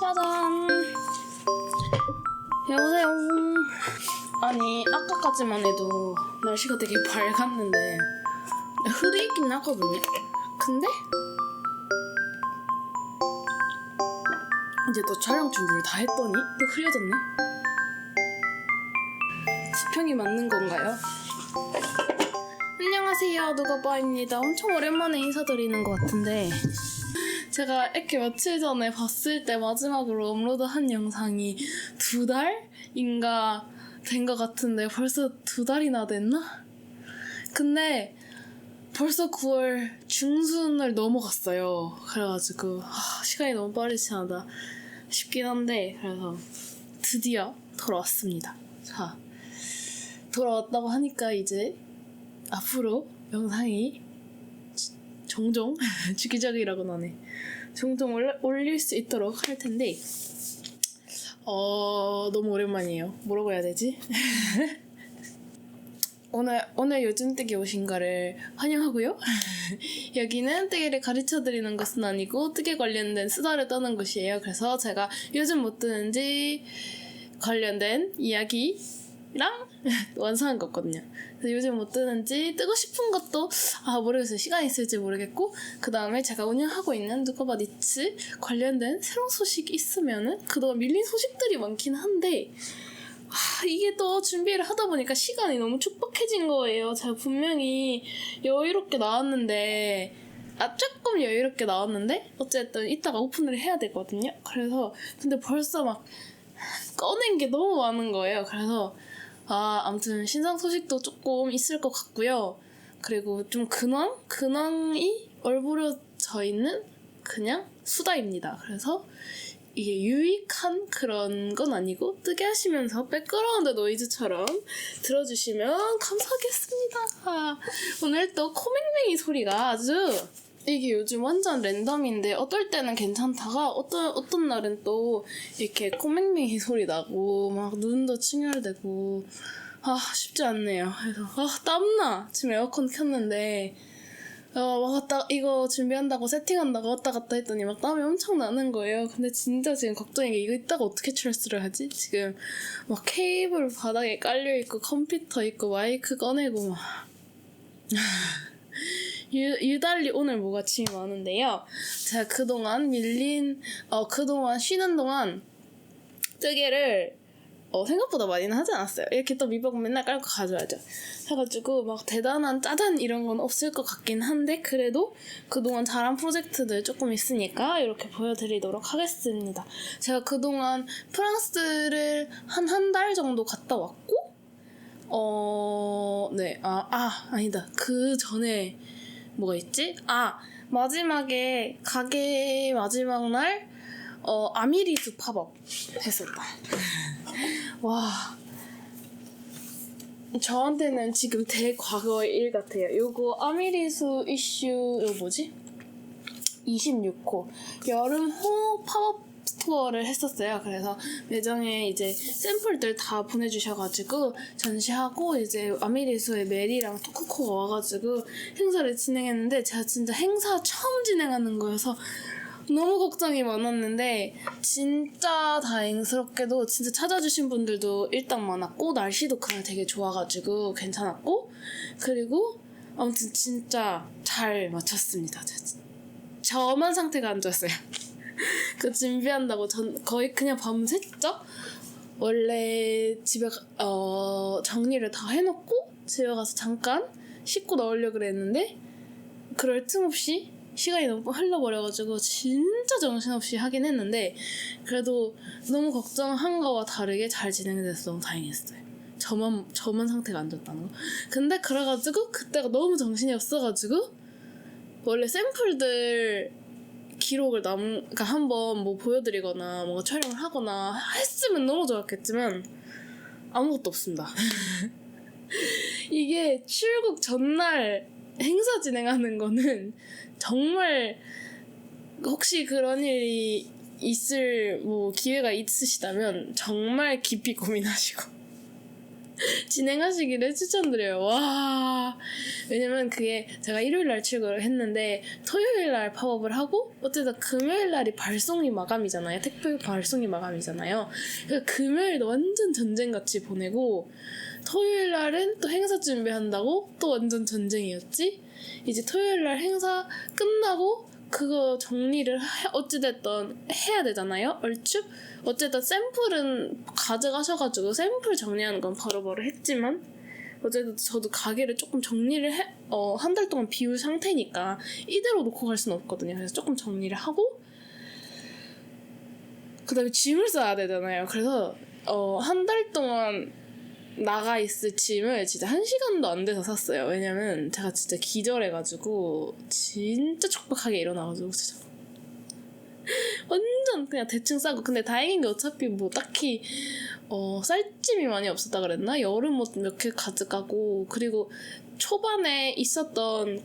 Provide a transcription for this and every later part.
짜잔. 여보세요. 아니 아까까지만 해도 날씨가 되게 밝았는데 흐리긴 하거든요. 근데 이제 또 촬영 준비를 다 했더니 또 흐려졌네. 수평이 맞는 건가요? 안녕하세요, 누가바입니다. 엄청 오랜만에 인사드리는 것 같은데 제가 이렇게 며칠 전에 봤을 때 마지막으로 업로드한 영상이 2달인가 된 것 같은데 벌써 2달이나 됐나? 근데 벌써 9월 중순을 넘어갔어요. 그래가지고 시간이 너무 빨리 지나다 싶긴 한데, 그래서 드디어 돌아왔습니다. 자, 돌아왔다고 하니까 이제 앞으로 영상이 종종 주기적이라고는 하네. 종종 올릴 수 있도록 할 텐데 너무 오랜만이에요. 뭐라고 해야 되지? 오늘 요즘 뜨기 오신 거를 환영하고요. 여기는 뜨기를 가르쳐드리는 것은 아니고 뜨기 관련된 수다를 떠는 곳이에요. 그래서 제가 요즘 뭐 뜨는지 관련된 이야기랑 완성한 거거든요. 그래서 요즘 뭐 뜨는지, 뜨고 싶은 것도 모르겠어요. 시간이 있을지 모르겠고, 그 다음에 제가 운영하고 있는 누가바 니츠 관련된 새로운 소식이 있으면은 그동안 밀린 소식들이 많긴 한데 이게 또 준비를 하다 보니까 시간이 너무 촉박해진 거예요. 제가 분명히 여유롭게 나왔는데 조금 여유롭게 나왔는데 어쨌든 이따가 오픈을 해야 되거든요. 그래서 근데 벌써 막 꺼낸 게 너무 많은 거예요. 그래서 아무튼 신상 소식도 조금 있을 것 같고요. 그리고 좀 근황이 얼부려져 있는 그냥 수다입니다. 그래서 이게 유익한 그런 건 아니고 뜨게 하시면서 백그라운드 노이즈처럼 들어주시면 감사하겠습니다. 오늘 또 코맹맹이 소리가 이게 요즘 완전 랜덤인데 어떨 때는 괜찮다가 어떤 날은 또 이렇게 코맹맹이 소리 나고 막 눈도 충혈되고 쉽지 않네요. 그래서 땀나. 지금 에어컨 켰는데 이거 준비한다고 세팅한다고 왔다 갔다 했더니 막 땀이 엄청 나는 거예요. 근데 진짜 지금 걱정인 게 이거 이따가 어떻게 철수를 하지? 지금 막 케이블 바닥에 깔려있고 컴퓨터 있고 마이크 꺼내고 막 유달리 오늘 뭐가 짐이 많은데요. 제가 그동안 그동안 쉬는 동안 뜨개를 생각보다 많이는 하지 않았어요. 이렇게 또 밑바닥 맨날 깔고 가져야죠. 해가지고 막 대단한 짜잔 이런 건 없을 것 같긴 한데 그래도 그동안 잘한 프로젝트들 조금 있으니까 이렇게 보여드리도록 하겠습니다. 제가 그동안 프랑스를 한 달 정도 갔다 왔고 네. 아니다. 그 전에 뭐가 있지? 마지막에 가게 마지막 날 아미리수 팝업 했었다. 와, 저한테는 지금 대과거의 일 같아요. 요거 아미리수 이슈 이거 뭐지? 26호 여름호 팝업 투어를 했었어요. 그래서 매장에 이제 샘플들 다 보내주셔가지고 전시하고 이제 아미리수의 메리랑 토크코가 와가지고 행사를 진행했는데 제가 진짜 행사 처음 진행하는 거여서 너무 걱정이 많았는데 진짜 다행스럽게도 진짜 찾아주신 분들도 일단 많았고 날씨도 그날 되게 좋아가지고 괜찮았고 그리고 아무튼 진짜 잘 마쳤습니다. 저만 상태가 안 좋았어요. 그 준비한다고 거의 그냥 밤샜죠? 원래 집에 정리를 다 해놓고 집에 가서 잠깐 씻고 나오려고 그랬는데 그럴 틈 없이 시간이 너무 흘러버려가지고 진짜 정신없이 하긴 했는데 그래도 너무 걱정한 거와 다르게 잘 진행돼서 너무 다행했어요. 저만 상태가 안 좋다는 거. 근데 그래가지고 그때가 너무 정신이 없어가지고 원래 샘플들 기록을 그러니까 한번 뭐 보여드리거나 뭔가 촬영을 하거나 했으면 너무 좋았겠지만 아무것도 없습니다. 이게 출국 전날 행사 진행하는 거는 정말 혹시 그런 일이 있을 기회가 있으시다면 정말 깊이 고민하시고 진행하시기를 추천드려요. 와, 왜냐면 그게 제가 일요일날 출근을 했는데 토요일날 팝업을 하고 어쨌든 금요일날이 발송이 마감이잖아요. 택배 발송이 마감이잖아요. 그러니까 금요일도 완전 전쟁같이 보내고 토요일날은 또 행사 준비한다고 또 완전 전쟁이었지. 이제 토요일날 행사 끝나고 그거 정리를 어찌됐든 해야 되잖아요. 얼추 어쨌든 샘플은 가져가셔가지고 샘플 정리하는 건 바로바로 했지만 어쨌든 저도 가게를 조금 정리를 한 달 동안 비울 상태니까 이대로 놓고 갈 수는 없거든요. 그래서 조금 정리를 하고 그 다음에 짐을 싸야 되잖아요. 그래서 한 달 동안 나가 있을 짐을 진짜 1시간도 안 돼서 샀어요. 왜냐면 제가 진짜 기절해가지고 진짜 촉박하게 일어나가지고 진짜 완전 그냥 대충 싸고. 근데 다행인 게 어차피 뭐 딱히 쌀짐이 많이 없었다 그랬나? 여름 옷 몇 개 가져가고, 그리고 초반에 있었던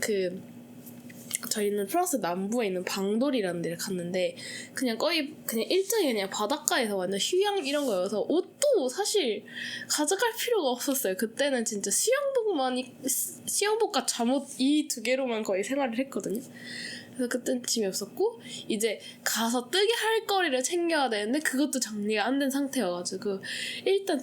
저희는 프랑스 남부에 있는 방돌이라는 데를 갔는데 그냥 거의 그냥 일정이 그냥 바닷가에서 완전 휴양 이런 거여서 옷도 사실 가져갈 필요가 없었어요. 그때는 진짜 수영복과 잠옷 이 두 개로만 거의 생활을 했거든요. 그래서 그땐 짐이 없었고 이제 가서 뜨개 할 거리를 챙겨야 되는데 그것도 정리가 안 된 상태여가지고 일단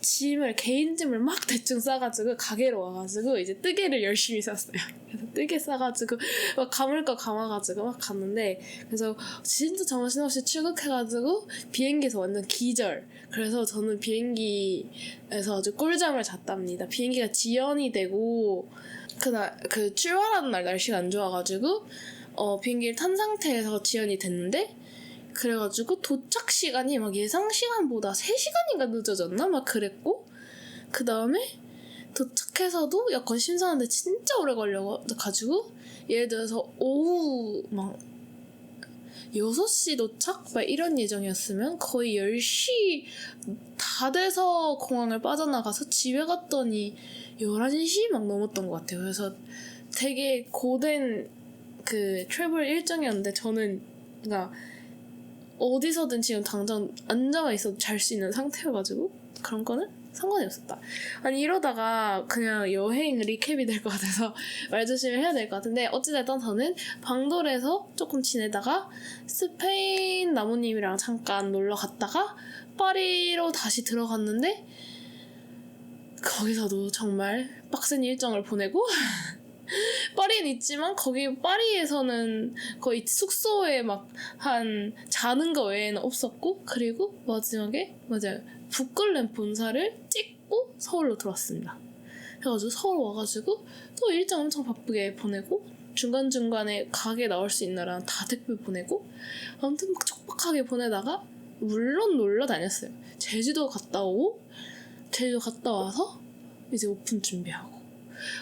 짐을 개인 짐을 막 대충 싸가지고 가게로 와가지고 이제 뜨개를 열심히 쌌어요. 그래서 뜨개 싸가지고 막 감을 거 감아가지고 막 갔는데, 그래서 진짜 정신없이 출국해가지고 비행기에서 완전 기절. 그래서 저는 비행기에서 아주 꿀잠을 잤답니다. 비행기가 지연이 되고 그 출발하는 날 날씨가 안 좋아가지고 비행기를 탄 상태에서 지연이 됐는데, 그래가지고 도착 시간이 막 예상 시간보다 3시간인가 늦어졌나? 막 그랬고, 그 다음에 도착해서도 여권 심사하는데 진짜 오래 걸려가지고, 예를 들어서 오후 막 6시 도착? 막 이런 예정이었으면 거의 10시 다 돼서 공항을 빠져나가서 집에 갔더니 11시 막 넘었던 것 같아요. 그래서 되게 고된 트래블 일정이었는데 저는 그러니까 어디서든 지금 당장 앉아만 있어도 잘 수 있는 상태여가지고 그런 거는 상관이 없었다. 아니 이러다가 그냥 여행 리캡이 될 것 같아서 말 조심을 해야 될 것 같은데, 어찌됐든 저는 방돌에서 조금 지내다가 스페인 나무님이랑 잠깐 놀러 갔다가 파리로 다시 들어갔는데 거기서도 정말 빡센 일정을 보내고 파리는 있지만 거기 파리에서는 거의 숙소에 막 자는 거 외에는 없었고, 그리고 마지막에 맞아요 북글램 본사를 찍고 서울로 들어왔습니다. 그래가지고 서울 와가지고 또 일정 엄청 바쁘게 보내고 중간중간에 가게 나올 수 있나라 다 택배 보내고 아무튼 막 촉박하게 보내다가 물론 놀러 다녔어요. 제주도 갔다 와서 이제 오픈 준비하고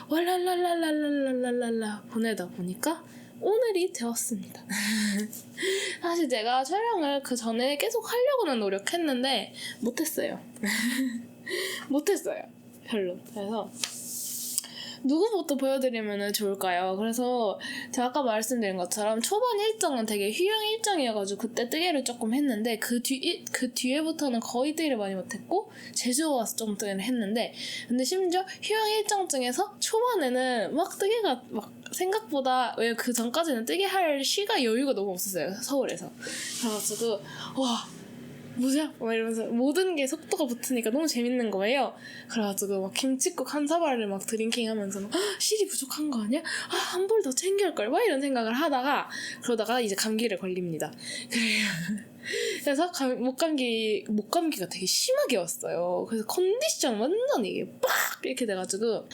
왈랄랄랄랄랄랄랄라 보내다 보니까 오늘이 되었습니다. 사실 제가 촬영을 그 전에 계속 하려고는 노력했는데 못했어요. 별로. 그래서 누구부터 보여드리면 좋을까요? 그래서 제가 아까 말씀드린 것처럼 초반 일정은 되게 휴양 일정이어가지고 그때 뜨개를 조금 했는데 그 뒤에부터는 거의 뜨개를 많이 못했고 제주 와서 좀 뜨개를 했는데, 근데 심지어 휴양 일정 중에서 초반에는 막 뜨개가 막 생각보다, 왜 그 전까지는 뜨개 할 시간 여유가 너무 없었어요, 서울에서. 그래가지고 와 뭐야? 막 이러면서 모든 게 속도가 붙으니까 너무 재밌는 거예요. 그래가지고 막 김칫국 한 사발을 막 드링킹 하면서 실이 부족한 거 아니야? 한 볼 더 챙길걸? 막 이런 생각을 그러다가 이제 감기를 걸립니다. 그래서 목감기가 되게 심하게 왔어요. 그래서 컨디션 완전 이게 빡 이렇게 돼가지고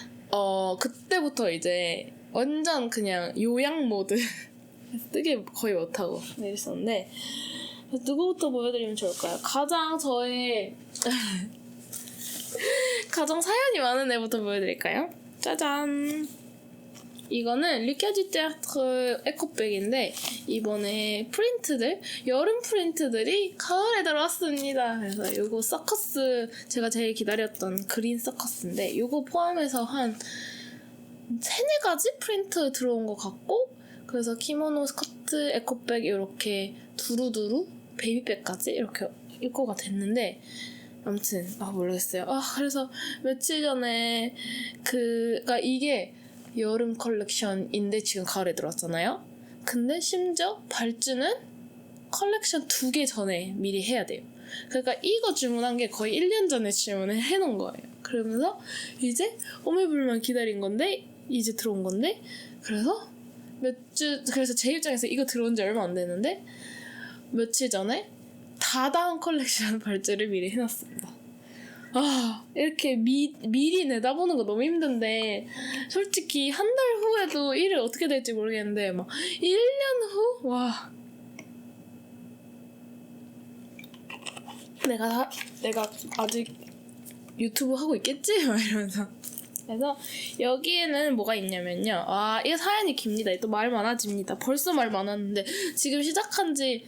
그때부터 이제 완전 그냥 요양 모드 뜨개 거의 못하고 이랬었는데, 누구부터 보여드리면 좋을까요? 가장 사연이 많은 애부터 보여드릴까요? 짜잔! 이거는 리케지 테아트르 에코백인데 이번에 여름 프린트들이 가을에 들어왔습니다. 그래서 이거 서커스, 제가 제일 기다렸던 그린 서커스인데 이거 포함해서 한 3-4가지 프린트 들어온 것 같고, 그래서 키모노, 스커트, 에코백 이렇게 두루두루 베이비백까지 이렇게 입고가 됐는데 아무튼 모르겠어요. 그래서 며칠 전에 그니까 이게 여름 컬렉션인데 지금 가을에 들어왔잖아요. 근데 심지어 발주는 컬렉션 2개 전에 미리 해야 돼요. 그러니까 이거 주문한 게 거의 1년 전에 주문을 해놓은 거예요. 그러면서 이제 오매불만 기다린 건데 이제 들어온 건데 그래서 그래서 제 입장에서 이거 들어온 지 얼마 안 됐는데 며칠 전에 다다음 컬렉션 발주를 미리 해놨습니다. 이렇게 미리 내다보는 거 너무 힘든데 솔직히 한 달 후에도 일이 어떻게 될지 모르겠는데 막 1년 후? 와 내가 아직 유튜브 하고 있겠지? 막 이러면서 그래서 여기에는 뭐가 있냐면요. 이게 사연이 깁니다. 또 말 많아집니다. 벌써 말 많았는데 지금 시작한 지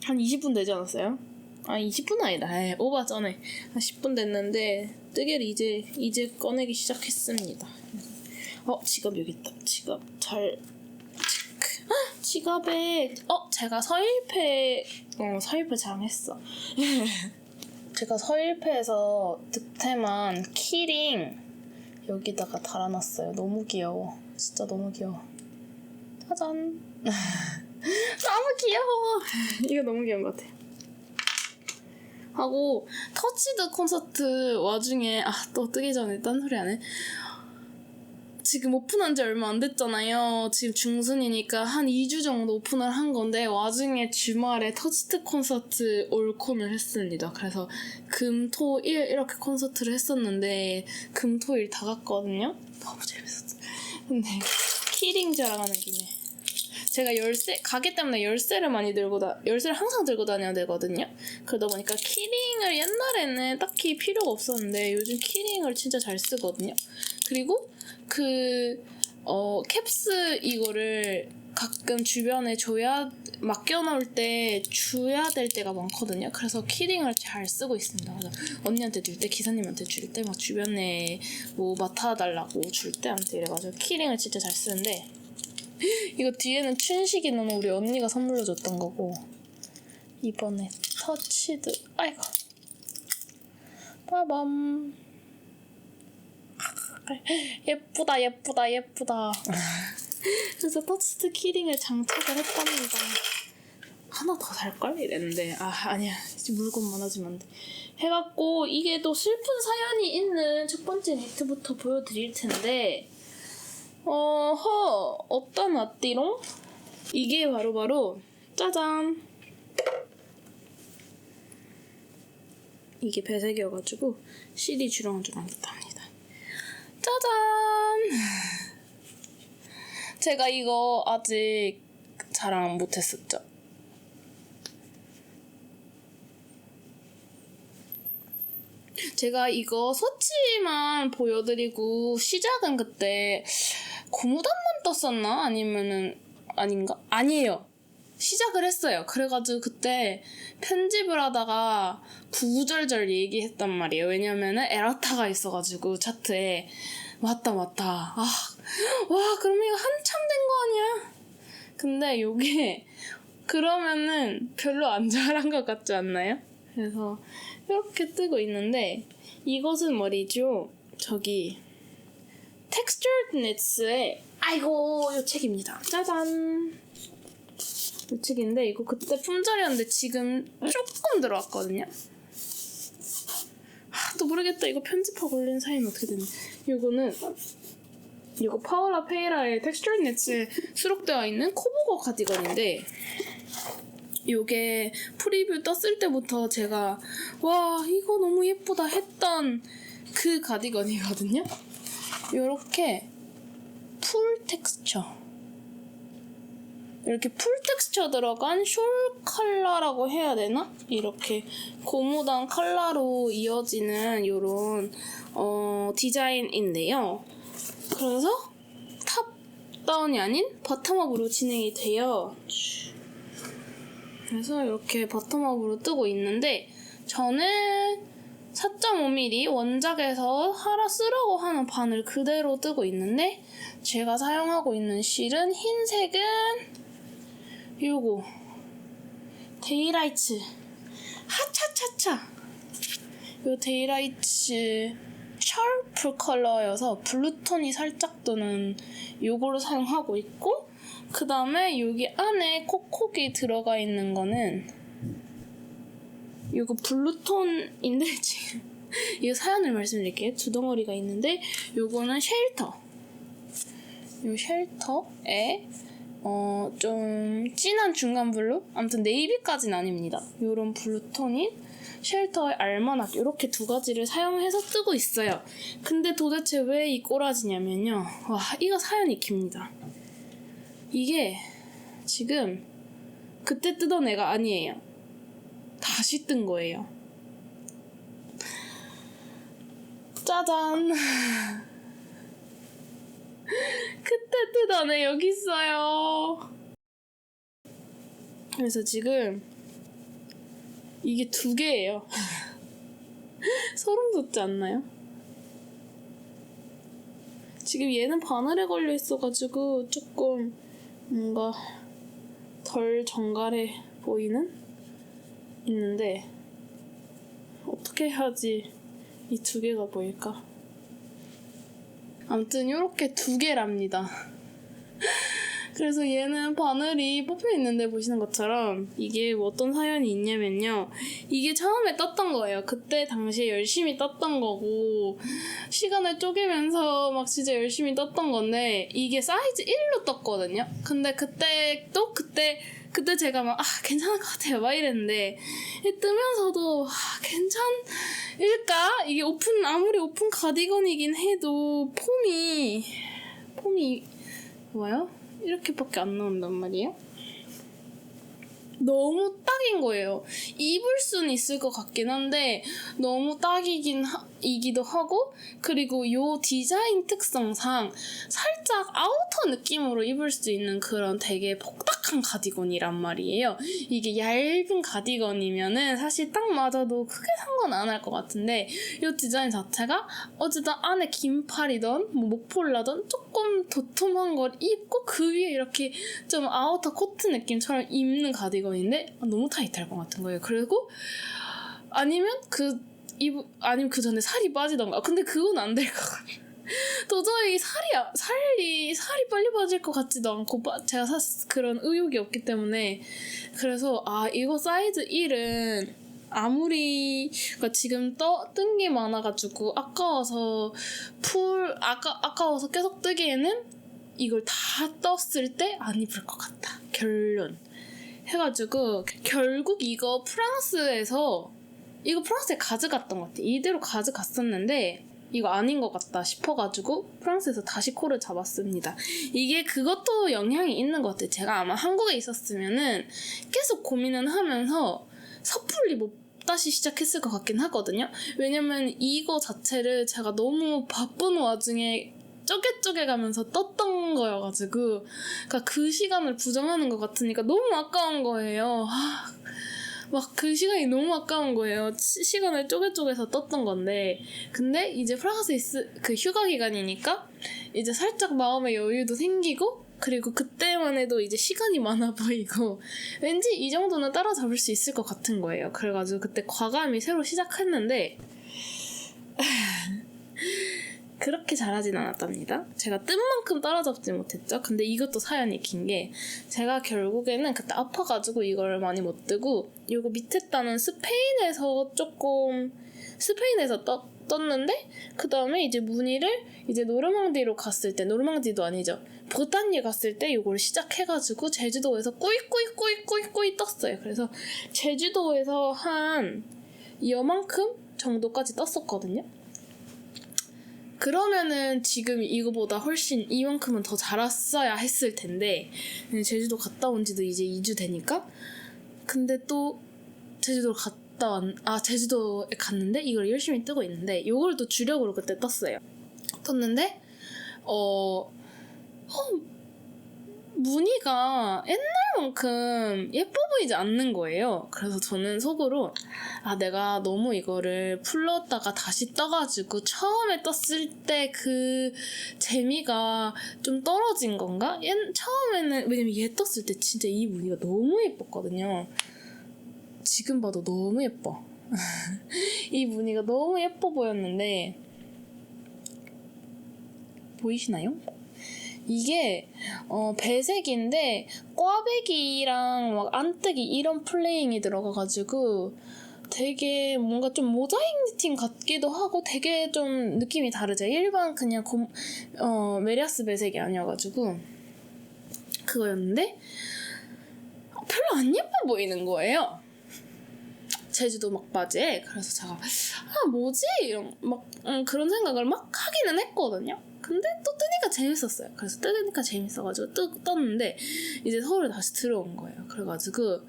한 20분 되지 않았어요? 20분 아니다. 오바 전에 한 10분 됐는데 뜨개를 이제 꺼내기 시작했습니다. 지갑 여기 있다. 지갑 잘 체크. 지갑에 제가 서일패 자랑했어. 제가 서일패에서 득템한 키링 여기다가 달아놨어요. 너무 귀여워. 진짜 너무 귀여워. 짜잔. 너무 귀여워. 이거 너무 귀여운 것 같아요. 하고 터치드 콘서트 와중에 또 뜨기 전에 딴 소리 안 해. 지금 오픈한 지 얼마 안 됐잖아요. 지금 중순이니까 한 2주 정도 오픈을 한 건데 와중에 주말에 터치드 콘서트 올콘을 했습니다. 그래서 금, 토, 일 이렇게 콘서트를 했었는데 금, 토, 일 다 갔거든요. 너무 재밌었어. 근데 키링 자랑하는 김에 제가 가게 때문에 열쇠를 항상 들고 다녀야 되거든요. 그러다 보니까 키링을 옛날에는 딱히 필요가 없었는데 요즘 키링을 진짜 잘 쓰거든요. 그리고 캡스 이거를 가끔 주변에 맡겨놓을 때 줘야 될 때가 많거든요. 그래서 키링을 잘 쓰고 있습니다. 그래서 언니한테 줄 때, 기사님한테 줄 때, 막 주변에 뭐 맡아달라고 줄 때한테 이래가지고 키링을 진짜 잘 쓰는데 이거 뒤에는 춘식이는 우리 언니가 선물로 줬던 거고 이번에 터치드 아이고 빠밤 예쁘다 그래서 터치드 키링을 장착을 했답니다. 하나 더 살걸? 이랬는데 아니야 이제 물건 많아지면 안 돼 해갖고 이게 또 슬픈 사연이 있는 첫 번째 니트부터 보여드릴 텐데 어디다 놨디롱? 이게 바로 짜잔 이게 배색이어가지고 실이 주렁주렁 있답니다. 짜잔 제가 이거 아직 자랑 못했었죠. 제가 이거 서치만 보여드리고 시작은 그때 고무단만 떴었나? 아닌가? 아니에요. 시작을 했어요. 그래가지고 그때 편집을 하다가 구구절절 얘기했단 말이에요. 왜냐면은 에라타가 있어가지고 차트에 맞다. 와 그러면 이거 한참 된 거 아니야? 근데 요게 그러면은 별로 안 잘한 것 같지 않나요? 그래서 이렇게 뜨고 있는데 이것은 말이죠. 저기 Textured Knits의 요 책입니다. 짜잔 이 책인데 이거 그때 품절이었는데 지금 조금 들어왔거든요. 또 모르겠다. 이거 편집하고 올린 사이는 어떻게 됐니? 이거 파울라 페이라의 Textured Knits에 수록되어 있는 코보거 가디건인데 요게 프리뷰 떴을 때부터 제가 와 이거 너무 예쁘다 했던 그 가디건이거든요. 요렇게 풀 텍스처 이렇게 풀 텍스처 들어간 숄 컬러라고 해야 되나? 이렇게 고무단 컬러로 이어지는 요런 디자인인데요. 그래서 탑 다운이 아닌 바텀업으로 진행이 돼요. 그래서 이렇게 바텀업으로 뜨고 있는데 저는 4.5mm 원작에서 쓰라고 하는 바늘 그대로 뜨고 있는데 제가 사용하고 있는 실은 흰색은 요거 데이라이츠 하차차차! 이 데이라이트 샤프 컬러여서 블루톤이 살짝 도는 요거를 사용하고 있고, 그 다음에 여기 안에 콕콕이 들어가 있는 거는 이거 블루톤인데 지금 이거 사연을 말씀드릴게요. 두 덩어리가 있는데 요거는 쉘터. 요 쉘터에 좀 진한 중간 블루? 아무튼 네이비까지는 아닙니다. 요런 블루톤인 쉘터에 알마낙 이렇게 두 가지를 사용해서 뜨고 있어요. 근데 도대체 왜 이 꼬라지냐면요. 와, 이거 사연이 깁니다. 이게 지금 그때 뜨던 애가 아니에요. 다시 뜬 거예요. 짜잔. 그때 뜨던 애 여기 있어요. 그래서 지금 이게 두 개예요. 소름 돋지 않나요? 지금 얘는 바늘에 걸려 있어가지고 조금 뭔가 덜 정갈해 보이는? 있는데 어떻게 해야지 이 두 개가 보일까? 아무튼 이렇게 두 개랍니다. 그래서 얘는 바늘이 뽑혀 있는데 보시는 것처럼 이게 뭐 어떤 사연이 있냐면요. 이게 처음에 떴던 거예요. 그때 당시에 열심히 떴던 거고 시간을 쪼개면서 막 진짜 열심히 떴던 건데 이게 사이즈 1로 떴거든요. 근데 그때 제가 막 괜찮을 것 같아요 막 이랬는데 뜨면서도 괜찮을까? 이게 아무리 오픈 가디건이긴 해도 폼이 뭐요? 이렇게밖에 안 나온단 말이에요. 너무 딱인 거예요. 입을 수는 있을 것 같긴 한데 너무 딱이기도 하고, 그리고 요 디자인 특성상 살짝 아우터 느낌으로 입을 수 있는 그런 되게 복닥한 가디건이란 말이에요. 이게 얇은 가디건이면은 사실 딱 맞아도 크게 상관 안 할 것 같은데 요 디자인 자체가 어쨌든 안에 긴팔이던 뭐 목폴라던 조금 도톰한 걸 입고 그 위에 이렇게 좀 아우터 코트 느낌처럼 입는 가디건인데 너무 타이트할 것 같은 거예요. 그리고 아니면 그 전에 살이 빠지던가. 근데 그건 안 될 것 같아요. 도저히 살이 빨리 빠질 것 같지도 않고 제가 그런 의욕이 없기 때문에. 그래서 이거 사이즈 1은 아무리 그러니까 지금 뜬 게 많아가지고 아까워서 계속 뜨기에는 이걸 다 떴을 때 안 입을 것 같다. 결론 해가지고 결국 이거 프랑스에 가져갔던 것 같아. 이대로 가져갔었는데 이거 아닌 것 같다 싶어가지고 프랑스에서 다시 콜을 잡았습니다. 이게 그것도 영향이 있는 것 같아요. 제가 아마 한국에 있었으면은 계속 고민을 하면서 섣불리 못 다시 시작했을 것 같긴 하거든요. 왜냐면 이거 자체를 제가 너무 바쁜 와중에 쪼개 가면서 떴던 거여가지고 그러니까 그 시간을 부정하는 것 같으니까 너무 아까운 거예요. 막 그 시간이 너무 아까운 거예요. 시간을 쪼개서 떴던 건데. 근데 이제 프랑스에 그 휴가 기간이니까 이제 살짝 마음의 여유도 생기고, 그리고 그때만 해도 이제 시간이 많아 보이고 왠지 이 정도는 따라잡을 수 있을 것 같은 거예요. 그래가지고 그때 과감히 새로 시작했는데 그렇게 잘하진 않았답니다. 제가 뜬 만큼 따라잡지 못했죠. 근데 이것도 사연이 긴 게 제가 결국에는 그때 아파가지고 이걸 많이 못 뜨고, 이거 밑에 따는 스페인에서 떴는데 그 다음에 이제 무늬를 이제 노르망디로 갔을 때, 노르망디도 아니죠, 브타뉴 갔을 때 이걸 시작해가지고 제주도에서 꾸이 떴어요. 그래서 제주도에서 한 이만큼 정도까지 떴었거든요. 그러면은 지금 이거보다 훨씬 이만큼은 더 자랐어야 했을 텐데 제주도 갔다 온 지도 이제 2주 되니까. 근데 또 제주도에 갔는데 이걸 열심히 뜨고 있는데 이걸 또 주력으로 그때 떴는데 무늬가 옛날만큼 예뻐 보이지 않는 거예요. 그래서 저는 속으로 내가 너무 이거를 풀렀다가 다시 떠가지고 처음에 떴을 때 그 재미가 좀 떨어진 건가? 처음에는 왜냐면 얘 떴을 때 진짜 이 무늬가 너무 예뻤거든요. 지금 봐도 너무 예뻐. 이 무늬가 너무 예뻐 보였는데 보이시나요? 이게 배색인데 꽈배기랑 막 안뜨기 이런 플레잉이 들어가가지고 되게 뭔가 좀 모자이크 니팅 같기도 하고 되게 좀 느낌이 다르죠. 일반 그냥 메리아스 배색이 아니어가지고 그거였는데 별로 안 예뻐 보이는 거예요. 제주도 막바지에. 그래서 제가 뭐지? 이런 그런 생각을 막 하기는 했거든요. 근데 또 뜨니까 재밌었어요. 그래서 뜨니까 재밌어가지고 떴는데 이제 서울에 다시 들어온 거예요. 그래가지고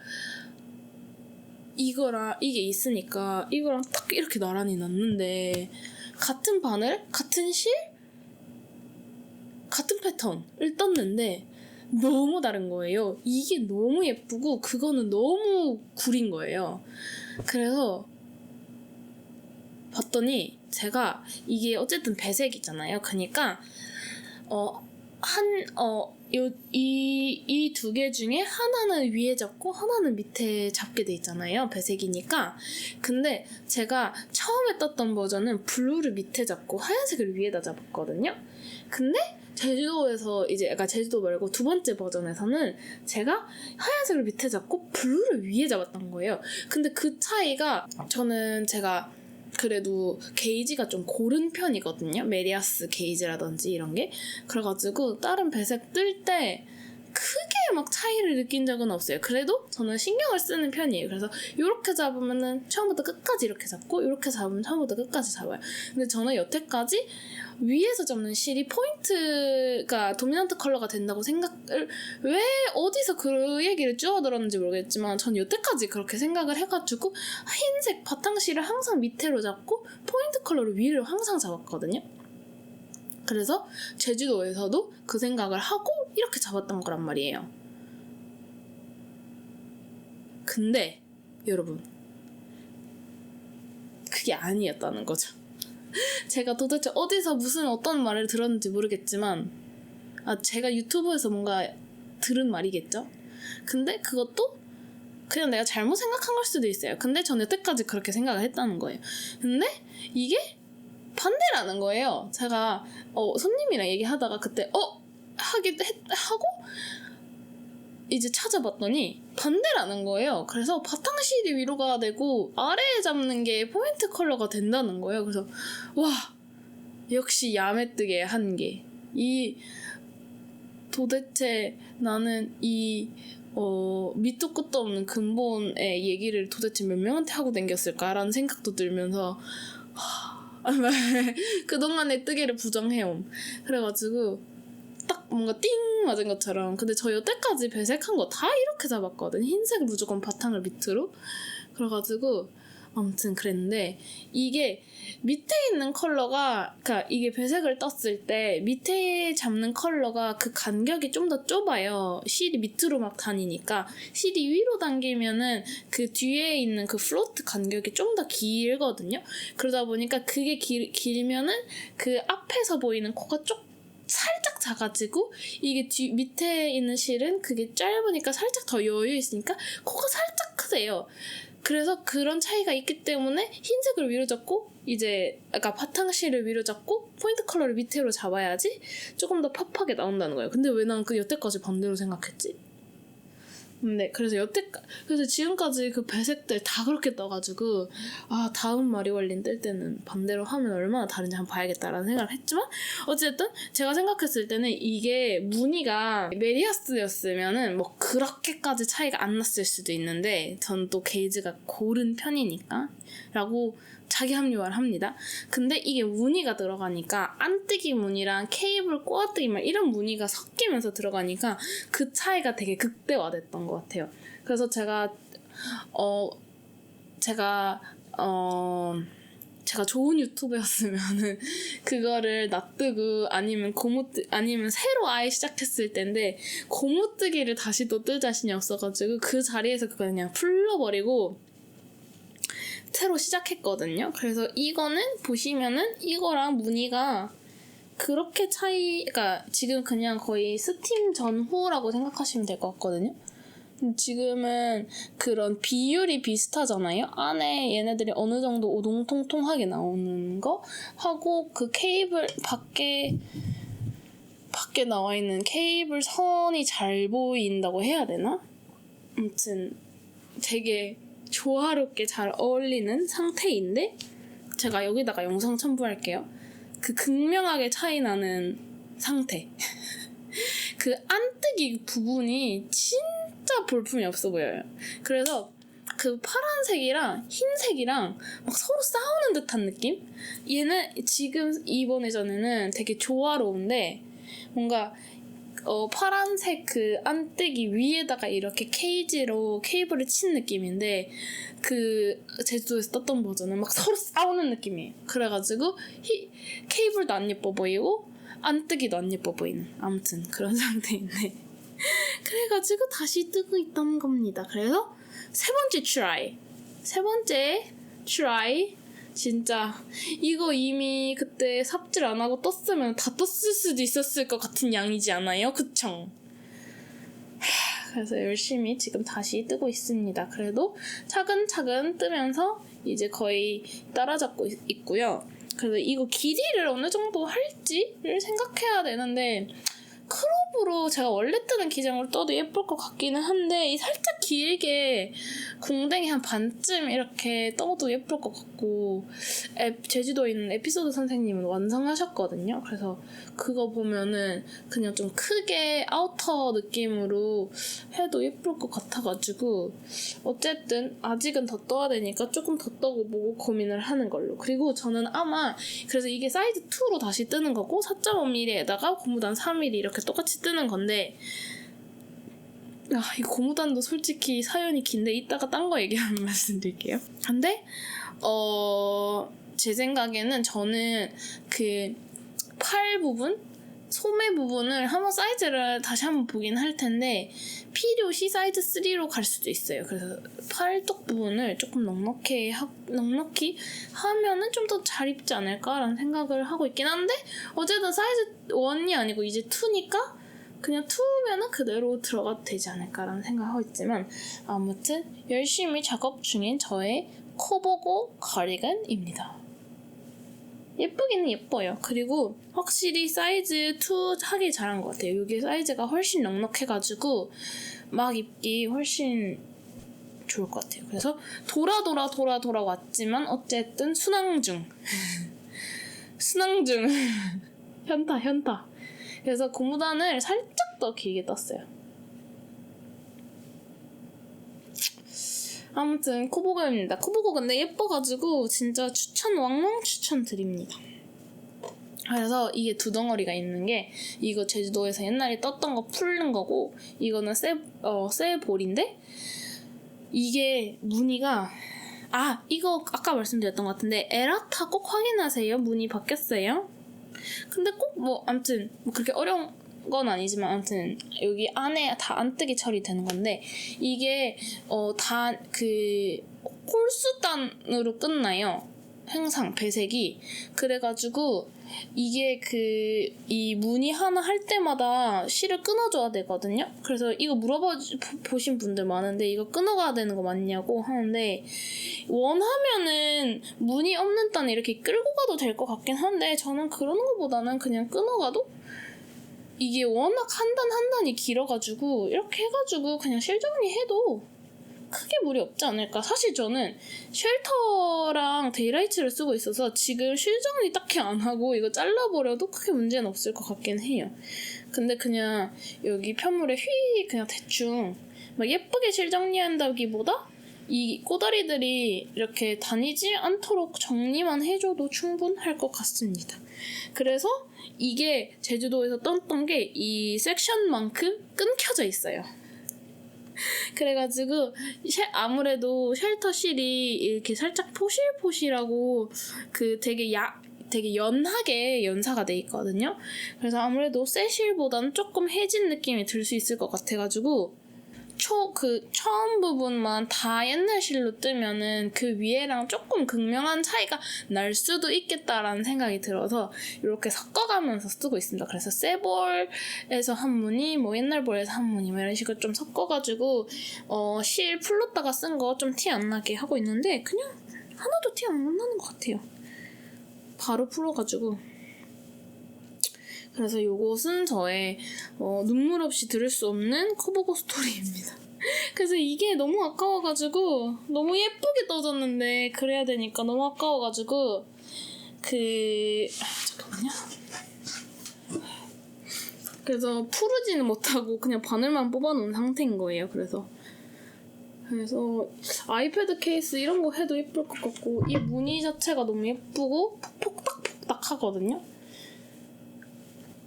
이게 있으니까 이거랑 딱 이렇게 나란히 놨는데 같은 바늘, 같은 실, 같은 패턴을 떴는데 너무 다른 거예요. 이게 너무 예쁘고 그거는 너무 구린 거예요. 그래서 봤더니 제가 이게 어쨌든 배색이잖아요. 그러니까 이 두 개 중에 하나는 위에 잡고 하나는 밑에 잡게 돼 있잖아요. 배색이니까. 근데 제가 처음에 떴던 버전은 블루를 밑에 잡고 하얀색을 위에다 잡았거든요. 근데 제주도에서 그러니까 제주도 말고 두 번째 버전에서는 제가 하얀색을 밑에 잡고 블루를 위에 잡았던 거예요. 근데 그 차이가 제가 그래도 게이지가 좀 고른 편이거든요. 메리아스 게이지라든지 이런 게. 그래가지고 다른 배색 뜰 때 크게 막 차이를 느낀 적은 없어요. 그래도 저는 신경을 쓰는 편이에요. 그래서 이렇게 잡으면은 처음부터 끝까지 이렇게 잡고 이렇게 잡으면 처음부터 끝까지 잡아요. 근데 저는 여태까지 위에서 잡는 실이 포인트가 도미넌트 컬러가 된다고 생각을 왜 어디서 그 얘기를 주워들었는지 모르겠지만 전 여태까지 그렇게 생각을 해가지고 흰색 바탕실을 항상 밑으로 잡고 포인트 컬러를 위로 항상 잡았거든요. 그래서 제주도에서도 그 생각을 하고 이렇게 잡았던 거란 말이에요. 근데 여러분 그게 아니었다는 거죠. 제가 도대체 어디서 어떤 말을 들었는지 모르겠지만 제가 유튜브에서 뭔가 들은 말이겠죠? 근데 그것도 그냥 내가 잘못 생각한 걸 수도 있어요. 근데 저는 여태까지 그렇게 생각을 했다는 거예요. 근데 이게 반대라는 거예요. 제가 손님이랑 얘기하다가 그때 하고 이제 찾아봤더니 반대라는 거예요. 그래서 바탕실이 위로 가야 되고 아래에 잡는 게 포인트 컬러가 된다는 거예요. 그래서 와 역시 야매뜨기의 한계. 도대체 나는 밑도 끝도 없는 근본의 얘기를 도대체 몇 명한테 하고 댕겼을까라는 생각도 들면서 그동안의 뜨개를 부정해옴. 그래가지고 딱 뭔가 띵 맞은 것처럼. 근데 저 여태까지 배색한 거 다 이렇게 잡았거든. 흰색 무조건 바탕을 밑으로. 그래가지고 아무튼 그랬는데 이게 밑에 있는 컬러가 그러니까 이게 배색을 떴을 때 밑에 잡는 컬러가 그 간격이 좀 더 좁아요. 실이 밑으로 막 다니니까. 실이 위로 당기면은 그 뒤에 있는 그 플로트 간격이 좀 더 길거든요. 그러다 보니까 그게 길면은 그 앞에서 보이는 코가 살짝 작아지고 이게 밑에 있는 실은 그게 짧으니까 살짝 더 여유 있으니까 코가 살짝 크대요. 그래서 그런 차이가 있기 때문에 흰색을 위로 잡고 이제 아까 바탕실을 위로 잡고 포인트 컬러를 밑으로 잡아야지 조금 더 팝하게 나온다는 거예요. 근데 왜 난 여태까지 반대로 생각했지? 네, 그래서 지금까지 그 배색들 다 그렇게 떠가지고 다음 마리월린 뜰 때는 반대로 하면 얼마나 다른지 한번 봐야겠다라는 생각을 했지만 어쨌든 제가 생각했을 때는 이게 무늬가 메리아스였으면은 뭐 그렇게까지 차이가 안 났을 수도 있는데 전 또 게이지가 고른 편이니까 라고 자기 합리화를 합니다. 근데 이게 무늬가 들어가니까 안뜨기 무늬랑 케이블 꼬아뜨기 이런 무늬가 섞이면서 들어가니까 그 차이가 되게 극대화됐던 것 같아요. 그래서 제가 좋은 유튜브였으면은 그거를 놔두고 아니면 새로 아예 시작했을 텐데 고무뜨기를 다시 또 뜰 자신이 없어가지고 그 자리에서 그거 그냥 풀러버리고 새로 시작했거든요. 그래서 이거는 보시면은 이거랑 무늬가 그렇게 그러니까 지금 그냥 거의 스팀 전후라고 생각하시면 될 것 같거든요. 지금은 그런 비율이 비슷하잖아요. 안에 얘네들이 어느 정도 오동통통하게 나오는 거 하고 그 케이블 밖에 나와 있는 케이블 선이 잘 보인다고 해야 되나? 아무튼 되게 조화롭게 잘 어울리는 상태인데 제가 여기다가 영상 첨부할게요. 그 극명하게 차이 나는 상태. 그 안뜨기 부분이 진짜 볼품이 없어 보여요. 그래서 그 파란색이랑 흰색이랑 막 서로 싸우는 듯한 느낌? 얘는 지금 이번 회전에는 되게 조화로운데 뭔가 파란색 그 안뜨기 위에다가 이렇게 케이지로 케이블을 친 느낌인데 그 제주도에서 떴던 버전은 막 서로 싸우는 느낌이에요. 그래가지고 케이블도 안 예뻐 보이고 안뜨기도 안 예뻐 보이는 아무튼 그런 상태인데 그래가지고 다시 뜨고 있던 겁니다. 그래서 세 번째 트라이 진짜 이거 이미 그때 삽질 안 하고 떴으면 다 떴을 수도 있었을 것 같은 양이지 않아요? 그쵸? 그래서 열심히 지금 다시 뜨고 있습니다. 그래도 차근차근 뜨면서 이제 거의 따라잡고 있고요. 그래서 이거 길이를 어느 정도 할지를 생각해야 되는데 크롭으로 제가 원래 뜨는 기장으로 떠도 예쁠 것 같기는 한데 이 살짝 길게 궁뎅이 한 반쯤 이렇게 떠도 예쁠 것 같고 제주도에 있는 에피소드 선생님은 완성하셨거든요. 그래서 그거 보면은 그냥 좀 크게 아우터 느낌으로 해도 예쁠 것 같아가지고 어쨌든 아직은 더 떠야 되니까 조금 더 떠보고 고민을 하는 걸로. 그리고 저는 아마 그래서 이게 사이즈 2로 다시 뜨는 거고 4.5mm에다가 고무단 3mm 이렇게 똑같이 뜨는 건데 이 고무단도 솔직히 사연이 긴데 이따가 딴 거 얘기하면 말씀드릴게요. 근데 제 생각에는 저는 그 팔 부분? 소매 부분을 한번 사이즈를 다시 한번 보긴 할 텐데 필요시 사이즈 3로 갈 수도 있어요. 그래서 팔뚝 부분을 조금 넉넉히 하면은 좀 더 잘 입지 않을까라는 생각을 하고 있긴 한데 어쨌든 사이즈 1이 아니고 이제 2니까 그냥 2면은 그대로 들어가도 되지 않을까라는 생각을 하고 있지만 아무튼 열심히 작업 중인 저의 코보고 가디건입니다. 예쁘기는 예뻐요. 그리고 확실히 사이즈 2 하기 잘한 것 같아요. 이게 사이즈가 훨씬 넉넉해가지고 막 입기 훨씬 좋을 것 같아요. 그래서 돌아 왔지만 어쨌든 순항 중. 현타. 그래서 고무단을 살짝 더 길게 떴어요. 아무튼 코보고입니다. 코보고 근데 예뻐가지고 진짜 왕왕 추천드립니다. 그래서 이게 두 덩어리가 있는 게 이거 제주도에서 옛날에 떴던 거 풀는 거고 이거는 새 볼인데 이게 무늬가 이거 아까 말씀드렸던 것 같은데 에라타 꼭 확인하세요. 무늬 바뀌었어요. 근데 꼭 아무튼 그렇게 어려운 건 아니지만 아무튼 여기 안에 다 안뜨기 처리되는 건데 이게 다 그 홀수단으로 끝나요. 항상 배색이. 그래가지고 이게 이 무늬 하나 할 때마다 실을 끊어줘야 되거든요. 그래서 이거 보신 분들 많은데 이거 끊어가야 되는 거 맞냐고 하는데 원하면은 무늬 없는 단 이렇게 끌고 가도 될 것 같긴 한데 저는 그런 거보다는 그냥 끊어가도 이게 워낙 한 단이 길어가지고 이렇게 해가지고 그냥 실정리해도 크게 무리 없지 않을까. 사실 저는 쉘터랑 데이라이트를 쓰고 있어서 지금 실정리 딱히 안 하고 이거 잘라버려도 크게 문제는 없을 것 같긴 해요. 근데 그냥 여기 편물에 그냥 대충 막 예쁘게 실정리한다기보다 이 꼬다리들이 이렇게 다니지 않도록 정리만 해줘도 충분할 것 같습니다. 그래서 이게 제주도에서 떴던 게 이 섹션만큼 끊겨져 있어요. 그래가지고 아무래도 쉘터 실이 이렇게 살짝 포실포실하고 그 되게 연하게 연사가 돼 있거든요. 그래서 아무래도 새 실보다는 조금 해진 느낌이 들 수 있을 것 같아가지고 처음 부분만 다 옛날 실로 뜨면은 그 위에랑 조금 극명한 차이가 날 수도 있겠다라는 생각이 들어서 이렇게 섞어가면서 쓰고 있습니다. 그래서 새 볼에서 한 무늬, 뭐 옛날 볼에서 한 무늬 뭐 이런 식으로 좀 섞어가지고 실 풀렀다가 쓴 거 좀 티 안 나게 하고 있는데 그냥 하나도 티 안 나는 것 같아요. 바로 풀어가지고. 그래서 요것은 저의 눈물 없이 들을 수 없는 커버고 스토리입니다. 그래서 이게 너무 아까워가지고 너무 예쁘게 떠졌는데 그래야 되니까 너무 아까워가지고 잠깐만요. 그래서 푸르지는 못하고 그냥 바늘만 뽑아놓은 상태인 거예요. 그래서 아이패드 케이스 이런 거 해도 예쁠 것 같고 이 무늬 자체가 너무 예쁘고 폭닥폭닥 하거든요.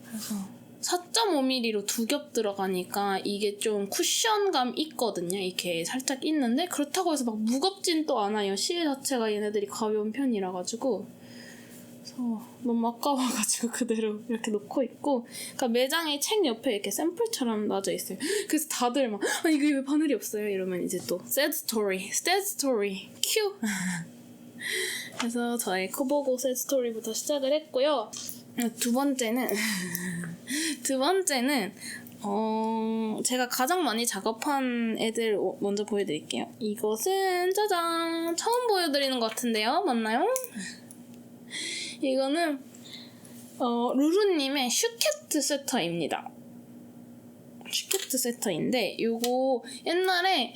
그래서 4.5mm로 2겹 들어가니까 이게 좀 쿠션감 있거든요. 이렇게 살짝 있는데 그렇다고 해서 막 무겁진 또 않아요. 실 자체가 얘네들이 가벼운 편이라 가지고 그래서 너무 아까워가지고 그대로 이렇게 놓고 있고 그러니까 매장에 책 옆에 이렇게 샘플처럼 놔져 있어요. 그래서 다들 막 이게 왜 바늘이 없어요? 이러면 이제 또 sad story 큐 그래서 저의 커버고 sad story부터 시작을 했고요. 두 번째는 제가 가장 많이 작업한 애들 먼저 보여드릴게요. 이것은 짜잔 처음 보여드리는 것 같은데요. 맞나요? 이거는 루루님의 슈케트 세터입니다. 슈케트 세터인데 이거 옛날에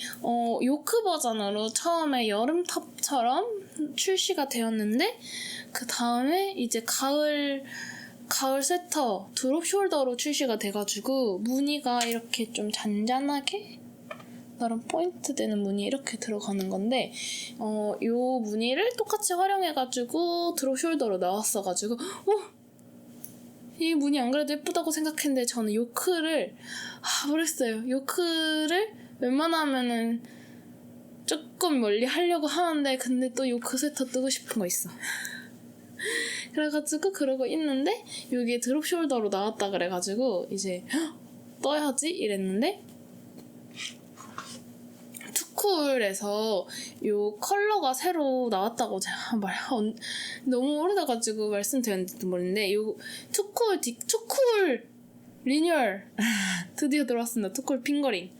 요크 버전으로 처음에 여름탑처럼 출시가 되었는데 그 다음에 이제 가을 세터 드롭 숄더로 출시가 돼가지고 무늬가 이렇게 좀 잔잔하게 나름 포인트 되는 무늬 이렇게 들어가는 건데 요 무늬를 똑같이 활용해가지고 드롭 숄더로 나왔어가지고 이 무늬 안 그래도 예쁘다고 생각했는데 저는 요크를 모르겠어요. 요크를 웬만하면은 조금 멀리 하려고 하는데 근데 또 요크 세터 뜨고 싶은 거 있어. 그래가지고 그러고 있는데 여기에 드롭 숄더로 나왔다 그래가지고 이제 떠야지 이랬는데 투쿨에서 요 컬러가 새로 나왔다고 제가 너무 오래돼가지고 말씀드렸는지도 모르는데 요 투쿨 리뉴얼 드디어 들어왔습니다. 투쿨 핑거링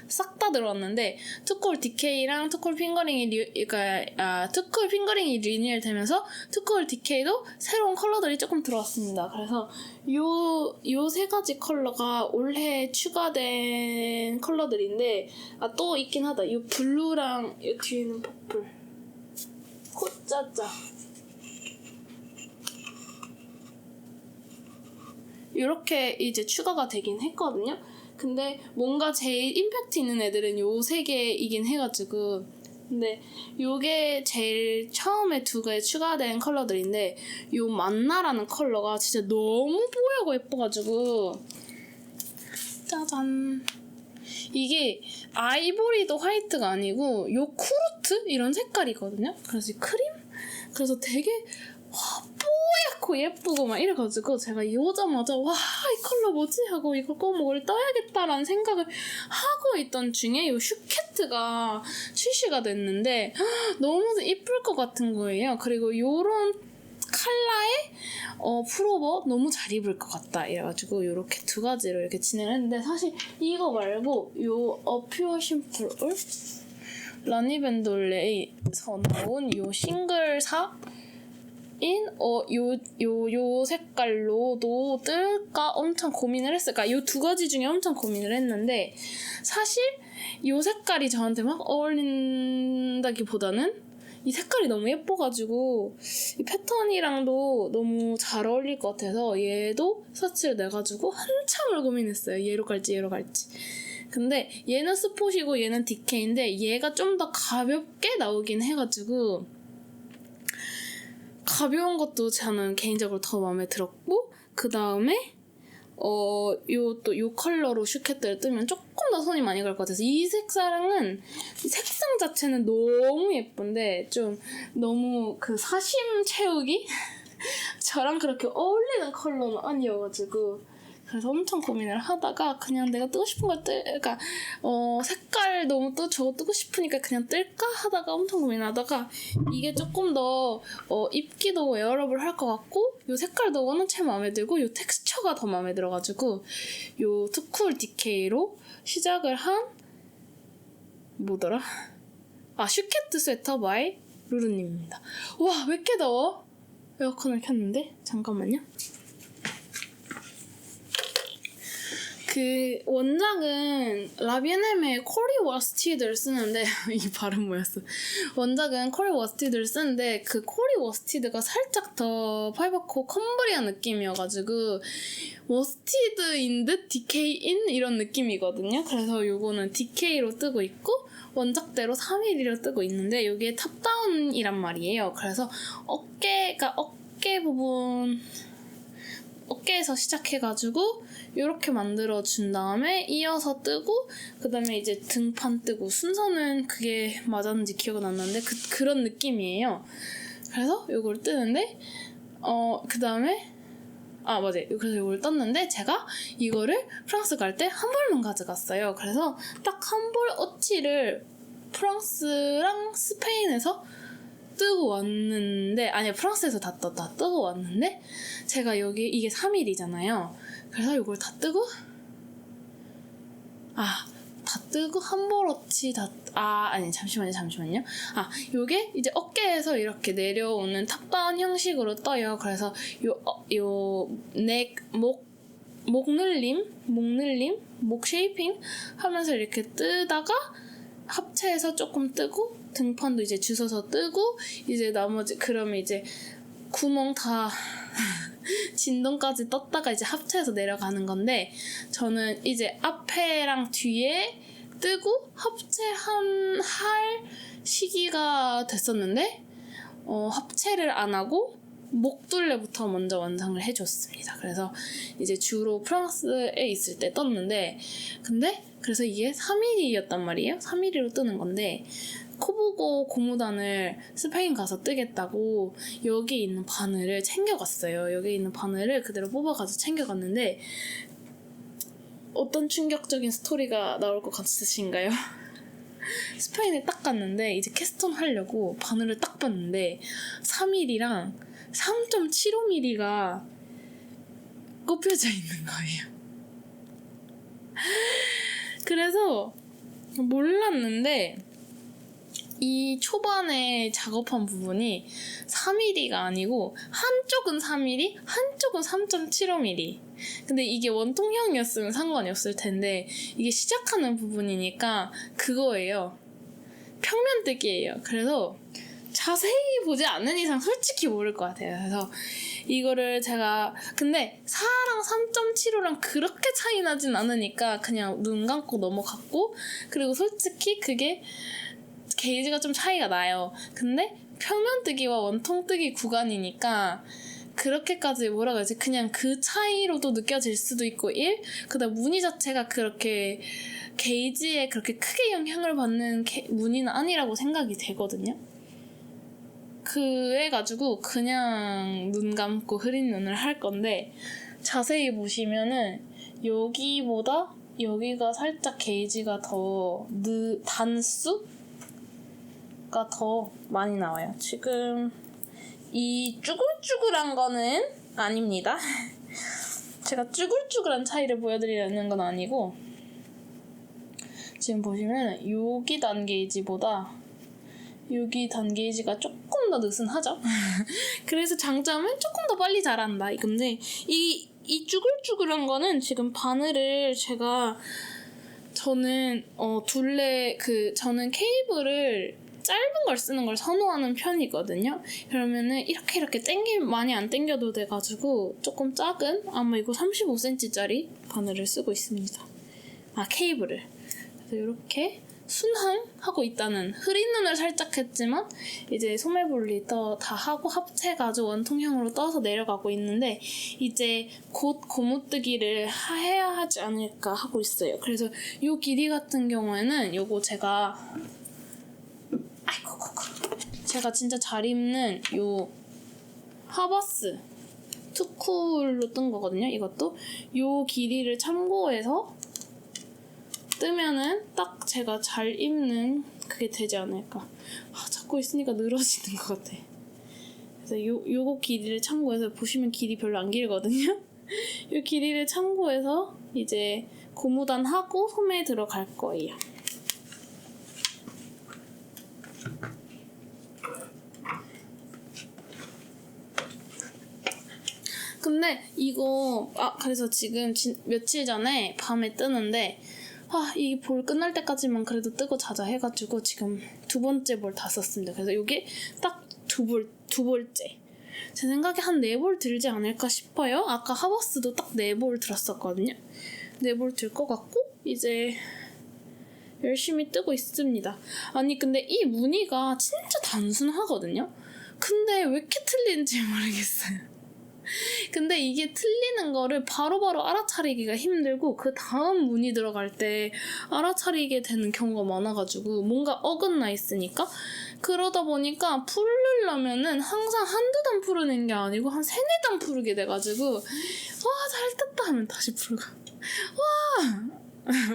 싹 다 들어왔는데 투쿨 디케이랑 투쿨 핑거링이 투쿨 핑거링이 리뉴얼 되면서 투쿨 디케이도 새로운 컬러들이 조금 들어왔습니다. 그래서 요 세 가지 컬러가 올해 추가된 컬러들인데 또 있긴 하다. 요 블루랑 요 뒤에는 퍼플 코짜짜 이렇게 이제 추가가 되긴 했거든요. 근데 뭔가 제일 임팩트 있는 애들은 요 세 개이긴 해가지고 근데 요게 제일 처음에 두 개 추가된 컬러들인데 요 만나라는 컬러가 진짜 너무 뽀얗고 예뻐가지고 짜잔 이게 아이보리도 화이트가 아니고 요 쿠르트 이런 색깔이거든요. 그래서 그래서 되게 뽀얗고 예쁘고 막 이래가지고 제가 이 오자마자 이 컬러 뭐지? 하고 이걸 꼭 뭘 떠야겠다라는 생각을 하고 있던 중에 이 슈케트가 출시가 됐는데 너무 이쁠 것 같은 거예요. 그리고 요런 컬러의 풀오버 너무 잘 입을 것 같다 이래가지고 요렇게 두 가지로 이렇게 진행을 했는데 사실 이거 말고 요 어퓨어 심플 라니벤돌레에서 나온 요 싱글사 요 색깔로도 뜰까 엄청 고민을 했어요. 그러니까 요 두 가지 중에 엄청 고민을 했는데 사실 요 색깔이 저한테 막 어울린다기보다는 이 색깔이 너무 예뻐가지고 이 패턴이랑도 너무 잘 어울릴 것 같아서 얘도 서치를 내가지고 한참을 고민했어요. 얘로 갈지 근데 얘는 스포시고 얘는 디케인데 얘가 좀 더 가볍게 나오긴 해가지고 가벼운 것도 저는 개인적으로 더 마음에 들었고 그 다음에 요 컬러로 슈케트를 뜨면 조금 더 손이 많이 갈 것 같아서 이 색상은 색상 자체는 너무 예쁜데 좀 너무 그 사심 채우기 저랑 그렇게 어울리는 컬러는 아니어가지고 그래서 엄청 고민을 하다가 그냥 내가 뜨고 싶은 걸 그러니까 색깔 너무 저거 뜨고 싶으니까 그냥 뜰까 하다가 엄청 고민하다가 이게 조금 더 입기도 웨어러블 할 것 같고 요 색깔도 원체 마음에 들고 요 텍스처가 더 마음에 들어가지고 요 투쿨 DK로 시작을 한 뭐더라? 슈켓 스웨터 바이 루루님입니다. 와, 왜 이렇게 더워? 에어컨을 켰는데? 잠깐만요. 그 원작은 라비에넴의 코리 워스티드를 쓰는데 이 발음 뭐였어? 원작은 코리 워스티드를 쓰는데 그 코리 워스티드가 살짝 더 파이버코 컴브리한 느낌이어가지고 워스티드인 듯 DK인 이런 느낌이거든요. 그래서 요거는 DK로 뜨고 있고 원작대로 3mm로 뜨고 있는데 여기에 탑다운이란 말이에요. 그래서 어깨 부분 어깨에서 시작해가지고 이렇게 만들어준 다음에 이어서 뜨고 그 다음에 이제 등판 뜨고 순서는 그게 맞았는지 기억은 안 나는데 그런 느낌이에요. 그래서 이걸 뜨는데 그 다음에 맞아요. 그래서 이걸 떴는데 제가 이거를 프랑스 갈 때 한 벌만 가져갔어요. 그래서 딱 한 벌 어치를 프랑스랑 스페인에서 뜨고 왔는데 프랑스에서 다 뜨고 왔는데 제가 여기 이게 3mm잖아요. 그래서 이걸 다 뜨고 한 벌어치 잠시만요. 요게 이제 어깨에서 이렇게 내려오는 탑다운 형식으로 떠요. 그래서 목 쉐이핑 하면서 이렇게 뜨다가 합체해서 조금 뜨고 등판도 이제 주워서 뜨고 이제 나머지 그러면 이제 구멍 다 진동까지 떴다가 이제 합체해서 내려가는 건데 저는 이제 앞에랑 뒤에 뜨고 합체할 시기가 됐었는데 합체를 안 하고 목둘레부터 먼저 완성을 해줬습니다. 그래서 이제 주로 프랑스에 있을 때 떴는데 그래서 이게 3mm였단 말이에요. 3mm로 뜨는 건데 코보고 고무단을 스페인 가서 뜨겠다고 여기 있는 바늘을 챙겨갔어요. 여기 있는 바늘을 그대로 뽑아가지고 챙겨갔는데 어떤 충격적인 스토리가 나올 것 같으신가요? 스페인에 딱 갔는데 이제 캐스톤 하려고 바늘을 딱 봤는데 3mm랑 3.75mm가 꼽혀져 있는 거예요. 그래서 몰랐는데 이 초반에 작업한 부분이 3mm가 아니고 한쪽은 3mm, 한쪽은 3.75mm. 근데 이게 원통형이었으면 상관이 없을 텐데 이게 시작하는 부분이니까 그거예요. 평면뜨기예요. 그래서 자세히 보지 않는 이상 솔직히 모를 것 같아요. 그래서 이거를 제가 근데 4랑 3.75랑 그렇게 차이 나진 않으니까 그냥 눈 감고 넘어갔고 그리고 솔직히 그게 게이지가 좀 차이가 나요. 근데 평면뜨기와 원통뜨기 구간이니까 그렇게까지 뭐라 그러지? 그냥 그 차이로도 느껴질 수도 있고 그다음 무늬 자체가 그렇게 게이지에 그렇게 크게 영향을 받는 무늬는 아니라고 생각이 되거든요. 그래가지고 그냥 눈 감고 흐린 눈을 할 건데 자세히 보시면은 여기보다 여기가 살짝 게이지가 더 단수가 더 많이 나와요. 지금 이 쭈글쭈글한 거는 아닙니다. 제가 쭈글쭈글한 차이를 보여드리려는 건 아니고 지금 보시면 여기 단 게이지보다 여기 단 게이지가 조금 더 느슨하죠? 그래서 장점은 조금 더 빨리 자란다 이건데 이 쭈글쭈글한 거는 지금 바늘을 저는 저는 케이블을 짧은 걸 쓰는 걸 선호하는 편이거든요. 그러면은 이렇게 많이 안 당겨도 돼가지고 조금 작은 아마 이거 35cm짜리 바늘을 쓰고 있습니다. 케이블을. 그래서 이렇게 순항하고 있다는 흐린 눈을 살짝 했지만 이제 소매분리 다 하고 합체가지고 원통형으로 떠서 내려가고 있는데 이제 곧 고무뜨기를 해야 하지 않을까 하고 있어요. 그래서 이 길이 같은 경우에는 요거 제가 진짜 잘 입는 요 하바스 투쿨로 뜬 거거든요. 이것도 요 길이를 참고해서 뜨면은 딱 제가 잘 입는 그게 되지 않을까. 잡고 있으니까 늘어지는 것 같아. 그래서 요거 길이를 참고해서, 보시면 길이 별로 안 길거든요. 요 길이를 참고해서 이제 고무단하고 소매에 들어갈 거예요. 근데 이거 그래서 지금 며칠 전에 밤에 뜨는데 이 볼 끝날 때까지만 그래도 뜨고 자자 해가지고 지금 2번째 볼 다 썼습니다. 그래서 이게 딱 두 볼째. 제 생각에 한 4볼 들지 않을까 싶어요. 아까 하버스도 딱 4볼 들었었거든요. 4볼 들 것 같고 이제 열심히 뜨고 있습니다. 아니 근데 이 무늬가 진짜 단순하거든요. 근데 왜 이렇게 틀린지 모르겠어요. 근데 이게 틀리는 거를 바로바로 알아차리기가 힘들고 그 다음 무늬 들어갈 때 알아차리게 되는 경우가 많아가지고 뭔가 어긋나 있으니까, 그러다 보니까 풀으려면은 항상 한두 단 풀어낸 게 아니고 한 3-4단 풀게 돼가지고 잘 떴다 하면 다시 풀고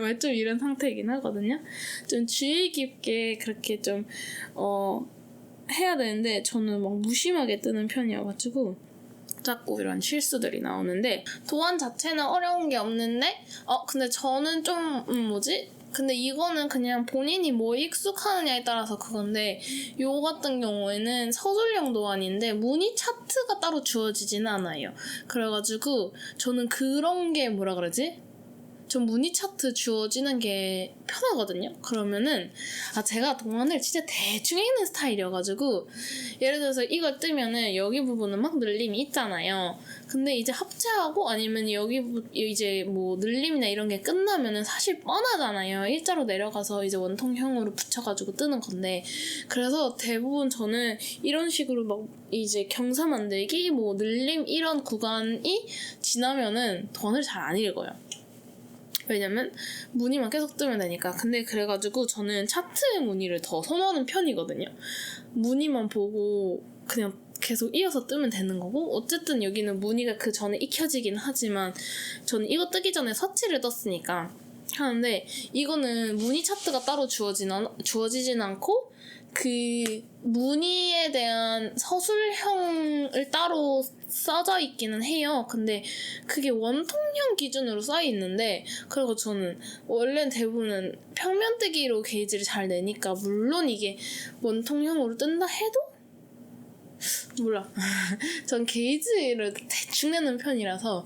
왜 좀 이런 상태이긴 하거든요. 좀 주의 깊게 그렇게 좀 해야 되는데 저는 막 무심하게 뜨는 편이어가지고 자꾸 이런 실수들이 나오는데, 도안 자체는 어려운 게 없는데 근데 저는 좀 근데 이거는 그냥 본인이 뭐에 익숙하느냐에 따라서 그건데, 요 같은 경우에는 서술형 도안인데 무늬 차트가 따로 주어지지는 않아요. 그래가지고 저는 그런 게 좀 무늬 차트 주어지는 게 편하거든요. 그러면은 제가 도안을 진짜 대충 읽는 스타일이어가지고, 예를 들어서 이걸 뜨면은 여기 부분은 막 늘림이 있잖아요. 근데 이제 합체하고 아니면 여기 이제 뭐 늘림이나 이런 게 끝나면은 사실 뻔하잖아요. 일자로 내려가서 이제 원통형으로 붙여가지고 뜨는 건데, 그래서 대부분 저는 이런 식으로 막 이제 경사 만들기, 뭐 늘림 이런 구간이 지나면은 도안을 잘 안 읽어요. 왜냐면 무늬만 계속 뜨면 되니까. 근데 그래가지고 저는 차트 무늬를 더 선호하는 편이거든요. 무늬만 보고 그냥 계속 이어서 뜨면 되는 거고, 어쨌든 여기는 무늬가 그 전에 익혀지긴 하지만 저는 이거 뜨기 전에 서치를 떴으니까 하는데, 이거는 무늬 차트가 따로 주어지진 않고 그 무늬에 대한 서술형을 따로 써져 있기는 해요. 근데 그게 원통형 기준으로 써 있는데, 그리고 저는 원래는 대부분은 평면뜨기로 게이지를 잘 내니까, 물론 이게 원통형으로 뜬다 해도 몰라. 전 게이지를 대충 내는 편이라서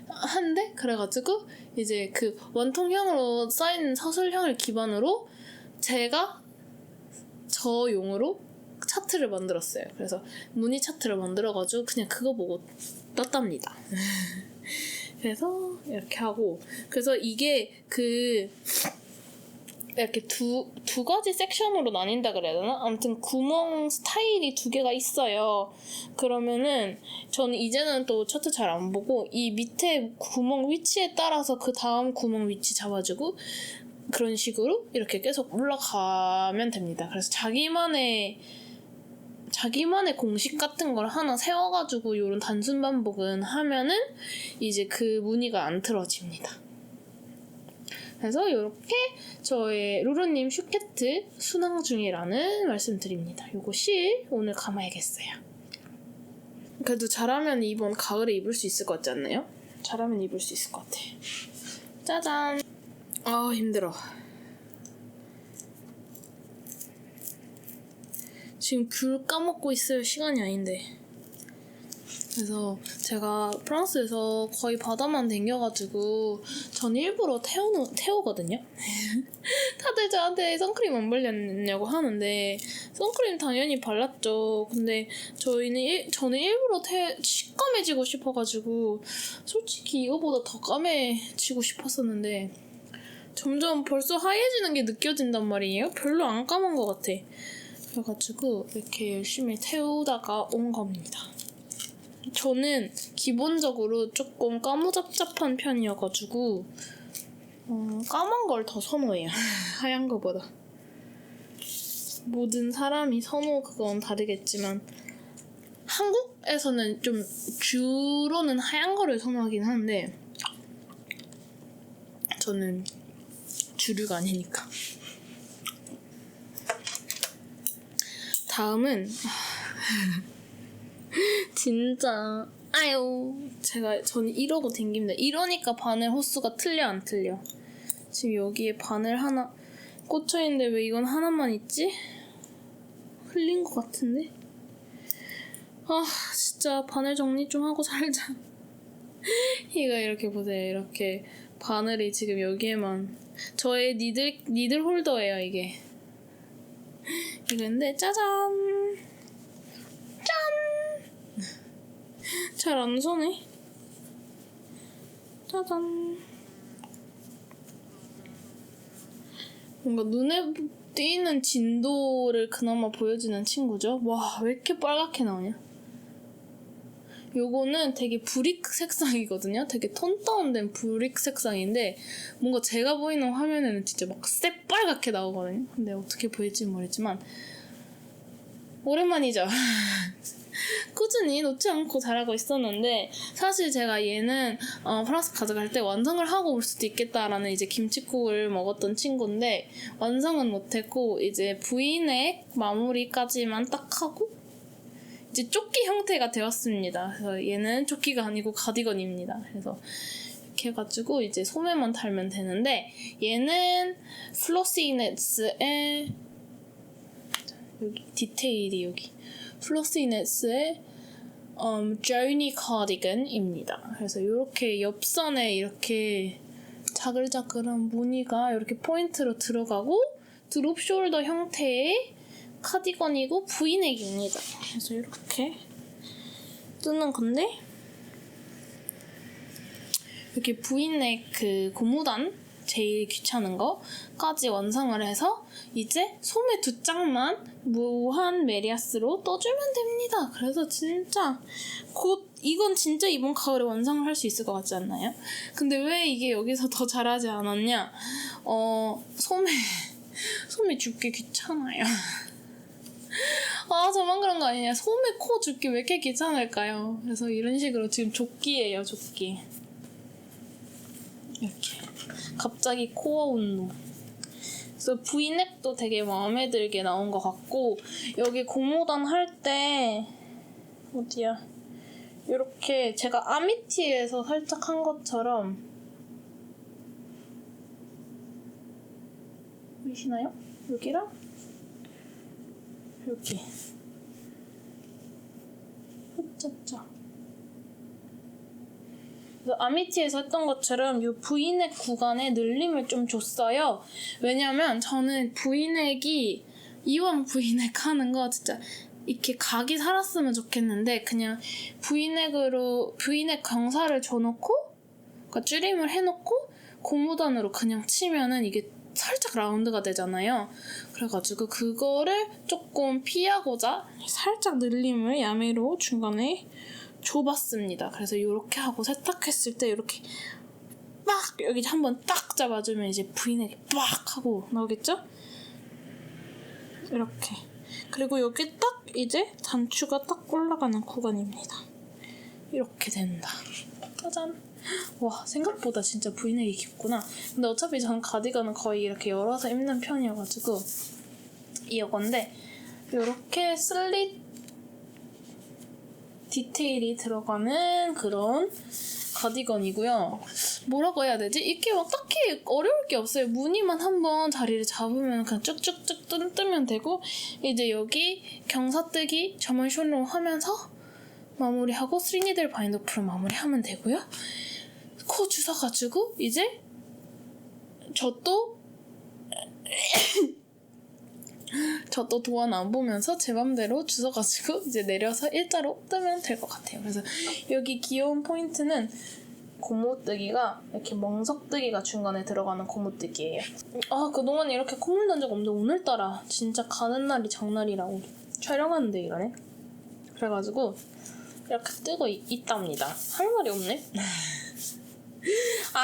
한데, 그래가지고 이제 그 원통형으로 써있는 서술형을 기반으로 제가 저용으로 차트를 만들었어요. 그래서 무늬 차트를 만들어가지고 그냥 그거 보고 떴답니다. 그래서 이렇게 하고, 그래서 이게 이렇게 두 가지 섹션으로 나뉜다 그래야 되나? 아무튼 구멍 스타일이 2개가 있어요. 그러면은 저는 이제는 또 차트 잘 안 보고 이 밑에 구멍 위치에 따라서 그 다음 구멍 위치 잡아주고 그런 식으로 이렇게 계속 올라가면 됩니다. 그래서 자기만의 공식 같은 걸 하나 세워가지고 이런 단순 반복은 하면은 이제 그 무늬가 안 틀어집니다. 그래서 이렇게 저의 루루님 슈케트 순항 중이라는 말씀드립니다. 요거 실 오늘 감아야겠어요. 그래도 잘하면 이번 가을에 입을 수 있을 것 같지 않나요? 잘하면 입을 수 있을 것 같아. 짜잔! 힘들어. 지금 귤 까먹고 있을 시간이 아닌데. 그래서 제가 프랑스에서 거의 바다만 댕겨가지고 전 일부러 태우거든요. 다들 저한테 선크림 안 발랐냐고 하는데 선크림 당연히 발랐죠. 근데 저는 일부러 시꺼매지고 싶어가지고 솔직히 이거보다 더 까매지고 싶었었는데 점점 벌써 하얘지는 게 느껴진단 말이에요. 별로 안 까만 것 같아. 그래가지고 이렇게 열심히 태우다가 온 겁니다. 저는 기본적으로 조금 까무잡잡한 편이어가지고 까만 걸 더 선호해요. 하얀 거보다. 모든 사람이 선호 그건 다르겠지만 한국에서는 좀 주로는 하얀 거를 선호하긴 하는데 저는 주류가 아니니까. 다음은 진짜 저는 이러고 댕깁니다. 이러니까 바늘 호수가 틀려 안 틀려. 지금 여기에 바늘 하나 꽂혀있는데 왜 이건 하나만 있지? 흘린 것 같은데? 진짜 바늘 정리 좀 하고 살자. 이거 이렇게 보세요. 이렇게 바늘이 지금 여기에만. 저의 니들 홀더예요 이게. 이건데 짜잔. 짠. 잘 안 서네. 짜잔. 뭔가 눈에 띄는 진도를 그나마 보여주는 친구죠. 와, 왜 이렇게 빨갛게 나오냐? 요거는 되게 브릭 색상이거든요. 되게 톤 다운된 브릭 색상인데 뭔가 제가 보이는 화면에는 진짜 막 새빨갛게 나오거든요. 근데 어떻게 보일지 모르겠지만 오랜만이죠. 꾸준히 놓지 않고 잘하고 있었는데 사실 제가 얘는 프랑스 가져갈 때 완성을 하고 올 수도 있겠다라는 이제 김치국을 먹었던 친구인데 완성은 못했고 이제 V넥 마무리까지만 딱 하고 이제 조끼 형태가 되었습니다. 그래서 얘는 조끼가 아니고 가디건입니다. 그래서 이렇게 해가지고 이제 소매만 달면 되는데 얘는 플로시넷스의 여기 디테일이 여기 플로시넷스의 조니 카디건입니다. 그래서 이렇게 옆선에 이렇게 자글자글한 무늬가 이렇게 포인트로 들어가고 드롭 숄더 형태의 카디건이고 V넥입니다. 그래서 이렇게 뜨는 건데 이렇게 V넥 그 고무단 제일 귀찮은 거까지 완성을 해서 이제 소매 두 짝만 무한 메리아스로 떠주면 됩니다. 그래서 진짜 곧 이건 진짜 이번 가을에 완성을 할 수 있을 것 같지 않나요? 근데 왜 이게 여기서 더 잘하지 않았냐? 소매 줍기 귀찮아요. 저만 그런 거 아니냐. 소매 코 줍기 왜 이렇게 귀찮을까요? 그래서 이런 식으로 지금 조끼예요, 조끼. 이렇게 갑자기 코어 운동. 그래서 V넥도 되게 마음에 들게 나온 것 같고 여기 고무단 할 때 어디야? 이렇게 제가 아미티에서 살짝 한 것처럼 보이시나요? 여기랑 여기 흩쩍쩍. 그래서 아미티에서 했던 것처럼 이 V넥 구간에 늘림을 좀 줬어요. 왜냐면 저는 V넥이 이왕 V넥 하는 거 진짜 이렇게 각이 살았으면 좋겠는데 그냥 V넥 강사를 줘놓고 그러니까 줄임을 해놓고 고무단으로 그냥 치면은 이게 살짝 라운드가 되잖아요. 그래가지고 그거를 조금 피하고자 살짝 늘림을 야매로 중간에 줘봤습니다. 그래서 이렇게 하고 세탁했을 때 이렇게 빡 여기 한번 딱 잡아주면 이제 V넥이 빡 하고 나오겠죠? 이렇게. 그리고 여기 딱 이제 단추가 딱 올라가는 구간입니다. 이렇게 된다. 짜잔. 와, 생각보다 진짜 V넥이 깊구나. 근데 어차피 전 가디건은 거의 이렇게 열어서 입는 편이어가지고 이건데 이렇게 슬릿 디테일이 들어가는 그런 가디건이고요. 뭐라고 해야 되지? 이게 막 딱히 어려울 게 없어요. 무늬만 한번 자리를 잡으면 그냥 쭉쭉쭉 뜨면 되고 이제 여기 경사뜨기 점원 숄로 하면서 마무리하고 3니들 바인더프로 마무리하면 되고요. 코 주워가지고 이제 저도 도안 안 보면서 제 맘대로 주워가지고 이제 내려서 일자로 뜨면 될 것 같아요. 그래서 여기 귀여운 포인트는 고무뜨기가 이렇게 멍석뜨기가 중간에 들어가는 고무뜨기예요. 그동안 이렇게 콧물 난 적 없는데 오늘따라 진짜 가는 날이 장날이라고 촬영하는데 이러네. 그래가지고 이렇게 뜨고 있답니다. 할 말이 없네.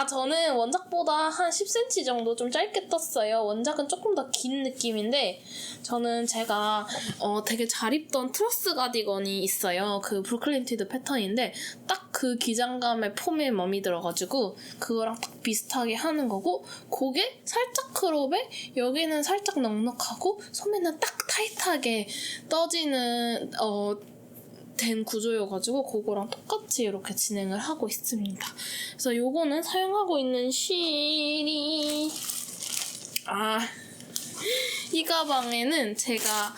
저는 원작보다 한 10cm 정도 좀 짧게 떴어요. 원작은 조금 더 긴 느낌인데 저는 제가 되게 잘 입던 트러스 가디건이 있어요. 그 브루클린 트위드 패턴인데 딱 그 기장감의 폼에 맘이 들어가지고 그거랑 딱 비슷하게 하는 거고 그게 살짝 크롭에 여기는 살짝 넉넉하고 소매는 딱 타이트하게 떠지는 된 구조여가지고 그거랑 똑같이 이렇게 진행을 하고 있습니다. 그래서 요거는 사용하고 있는 실이 이 가방에는 제가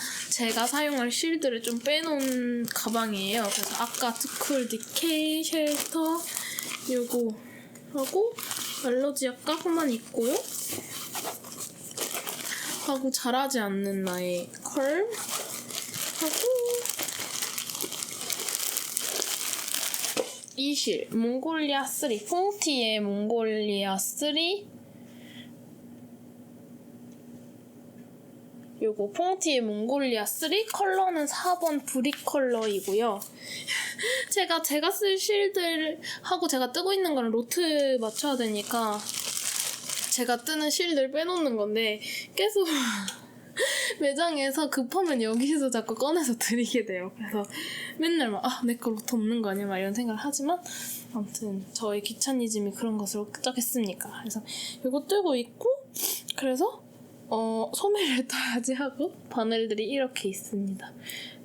사용할 실들을 좀 빼놓은 가방이에요. 그래서 아까 투쿨 디케이 쉘터 요거 하고 알러지 약간만 있고요. 하고 자라지 않는 나의 컬 하고 이 실 몽골리아 3 퐁티의 몽골리아 3 요거 퐁티의 몽골리아 3 컬러는 4번 브릭 컬러이고요. 제가 쓸 실들하고 제가 뜨고 있는 거는 로트 맞춰야 되니까 제가 뜨는 실들 빼놓는 건데 계속 매장에서 급하면 여기서 자꾸 꺼내서 드리게 돼요. 그래서 맨날 내 거 로트 없는 거 아니야? 막 이런 생각을 하지만 아무튼 저의 귀차니즘이 그런 것을 어쩌겠습니까? 그래서 이거 뜨고 있고 그래서 소매를 떠야지 하고 바늘들이 이렇게 있습니다.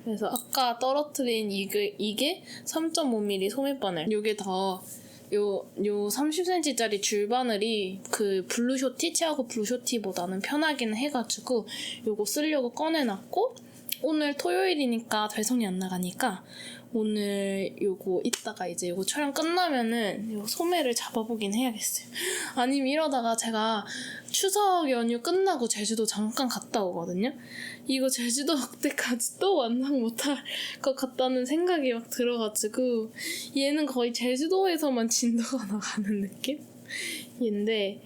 그래서 아까 떨어뜨린 이게 3.5mm 소매바늘. 요게 더 요 30cm짜리 줄바늘이 그 블루쇼티, 치아고 블루쇼티보다는 편하기는 해가지고 요거 쓰려고 꺼내놨고 오늘 토요일이니까 배송이 안 나가니까 오늘 요거 이따가 이제 요거 촬영 끝나면은 요 소매를 잡아보긴 해야겠어요. 아니면 이러다가 제가 추석 연휴 끝나고 제주도 잠깐 갔다 오거든요. 이거 제주도 때까지 또 완성 못할 것 같다는 생각이 막 들어가지고 얘는 거의 제주도에서만 진도가 나가는 느낌? 인데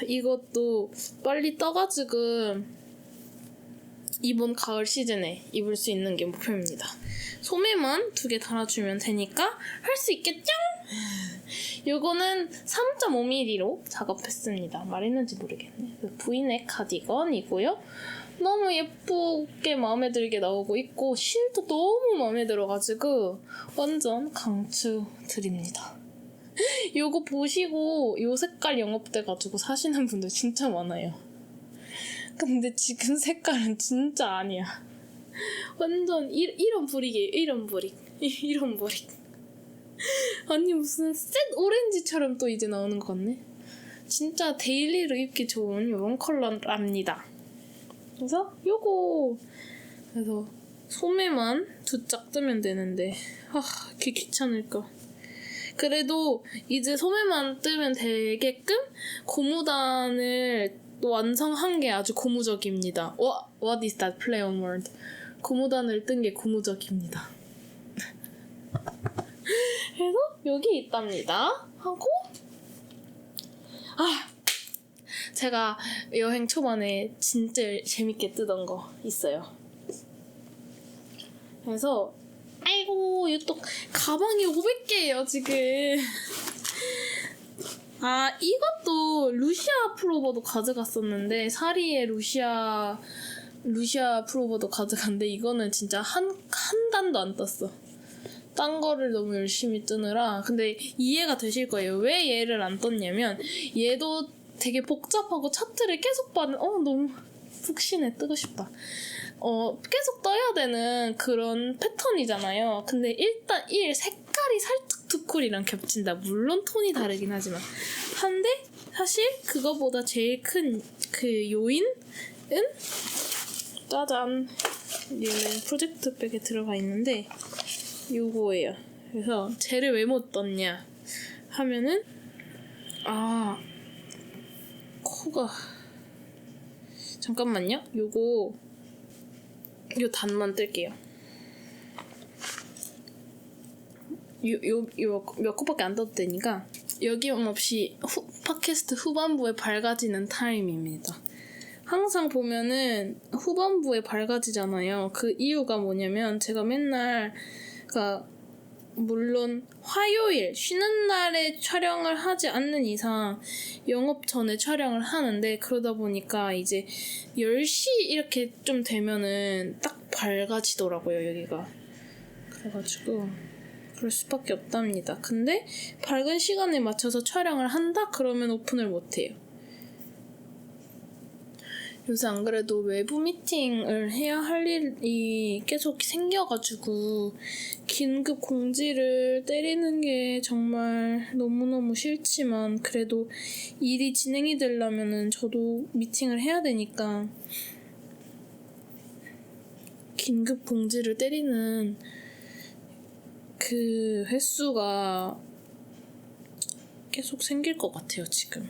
이것도 빨리 떠가지고 이번 가을 시즌에 입을 수 있는 게 목표입니다. 소매만 2개 달아주면 되니까 할 수 있겠죠? 요거는 3.5mm로 작업했습니다. 말했는지 모르겠네. V넥 카디건이고요. 너무 예쁘게 마음에 들게 나오고 있고 실도 너무 마음에 들어가지고 완전 강추드립니다. 요거 보시고 요 색깔 영업돼가지고 사시는 분들 진짜 많아요. 근데 지금 색깔은 진짜 아니야. 완전 이런 브릭이에요. 이런 브릭. 이런 브릭. 아니 무슨 셋 오렌지처럼 또 이제 나오는 것 같네. 진짜 데일리로 입기 좋은 이런 컬러랍니다. 그래서 요거 그래서 소매만 2짝 뜨면 되는데 이렇게 귀찮을까. 그래도 이제 소매만 뜨면 되게끔 고무단을 완성한 게 아주 고무적입니다. What is that play on word? 고무단을 뜬 게 고무적입니다. 그래서 여기 있답니다. 하고 제가 여행 초반에 진짜 재밌게 뜨던 거 있어요. 그래서 아이고 이거 또 가방이 500개예요 지금. 이것도 루시아 프로버도 가져갔었는데 사리의 루시아 프로버도 가져갔는데 이거는 진짜 한 단도 안 떴어. 딴 거를 너무 열심히 뜨느라. 근데 이해가 되실 거예요. 왜 얘를 안 떴냐면 얘도 되게 복잡하고 차트를 계속 봐는 너무 푹신해. 뜨고 싶다. 계속 떠야 되는 그런 패턴이잖아요. 근데 일단 색깔이 살짝 투쿨이랑 겹친다. 물론 톤이 다르긴 하지만. 한데 사실 그거보다 제일 큰 그 요인은 짜잔 얘는 프로젝트 백에 들어가 있는데 요거예요. 그래서 쟤를 왜 못 떴냐 하면은 코가 잠깐만요. 요 단만 뜰게요. 몇 코밖에 안 떠도 되니까 여김없이 팟캐스트 후반부에 밝아지는 타임입니다. 항상 보면은 후반부에 밝아지잖아요. 그 이유가 뭐냐면 제가 맨날 물론 화요일 쉬는 날에 촬영을 하지 않는 이상 영업 전에 촬영을 하는데, 그러다 보니까 이제 10시 이렇게 좀 되면은 딱 밝아지더라고요, 여기가. 그래가지고 그럴 수밖에 없답니다. 근데 밝은 시간에 맞춰서 촬영을 한다? 그러면 오픈을 못해요. 요새 안 그래도 외부 미팅을 해야 할 일이 계속 생겨가지고 긴급 공지를 때리는 게 정말 너무너무 싫지만, 그래도 일이 진행이 되려면은 저도 미팅을 해야 되니까 긴급 공지를 때리는 그 횟수가 계속 생길 것 같아요, 지금.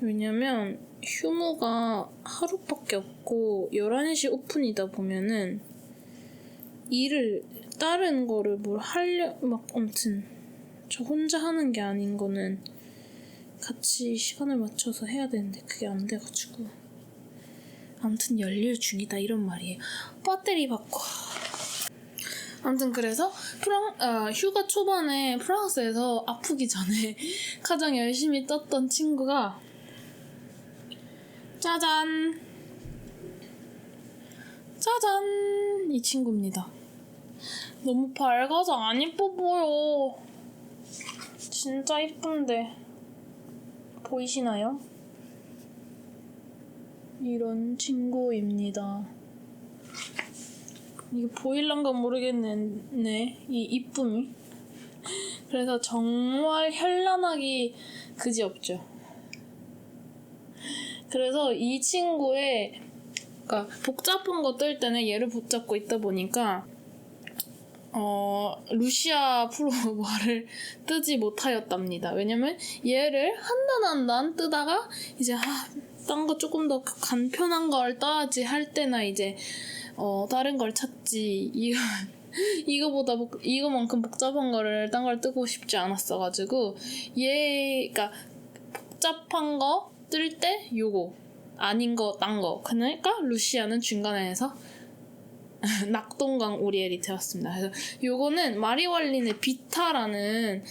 왜냐면 휴무가 하루밖에 없고 11시 오픈이다 보면은 일을 다른 거를 뭘 아무튼 저 혼자 하는 게 아닌 거는 같이 시간을 맞춰서 해야 되는데 그게 안 돼가지고 아무튼 열일 중이다 이런 말이에요. 배터리 바꿔. 아무튼 그래서 휴가 초반에 프랑스에서 아프기 전에 가장 열심히 떴던 친구가 짜잔 이 친구입니다. 너무 밝아서 안 이뻐 보여. 진짜 이쁜데 보이시나요? 이런 친구입니다. 이게 보일란가 모르겠네, 이 이쁨이. 그래서 정말 현란하기 그지없죠. 그래서 이 친구의, 그러니까 복잡한 거 뜰 때는 얘를 붙잡고 있다 보니까 루시아 프로바를 뜨지 못하였답니다. 왜냐면 얘를 한 단 뜨다가 이제 딴 거 조금 더 간편한 걸 떠야지 할 때나 이제 다른 걸 찾지, 이거만큼 복잡한 거를 딴 걸 뜨고 싶지 않았어가지고 그러니까 복잡한 거 뜰 때 요거, 아닌 거 딴 거. 그러니까 루시아는 중간에서 낙동강 오리엘이 되었습니다. 그래서 요거는 마리왈린의 비타라는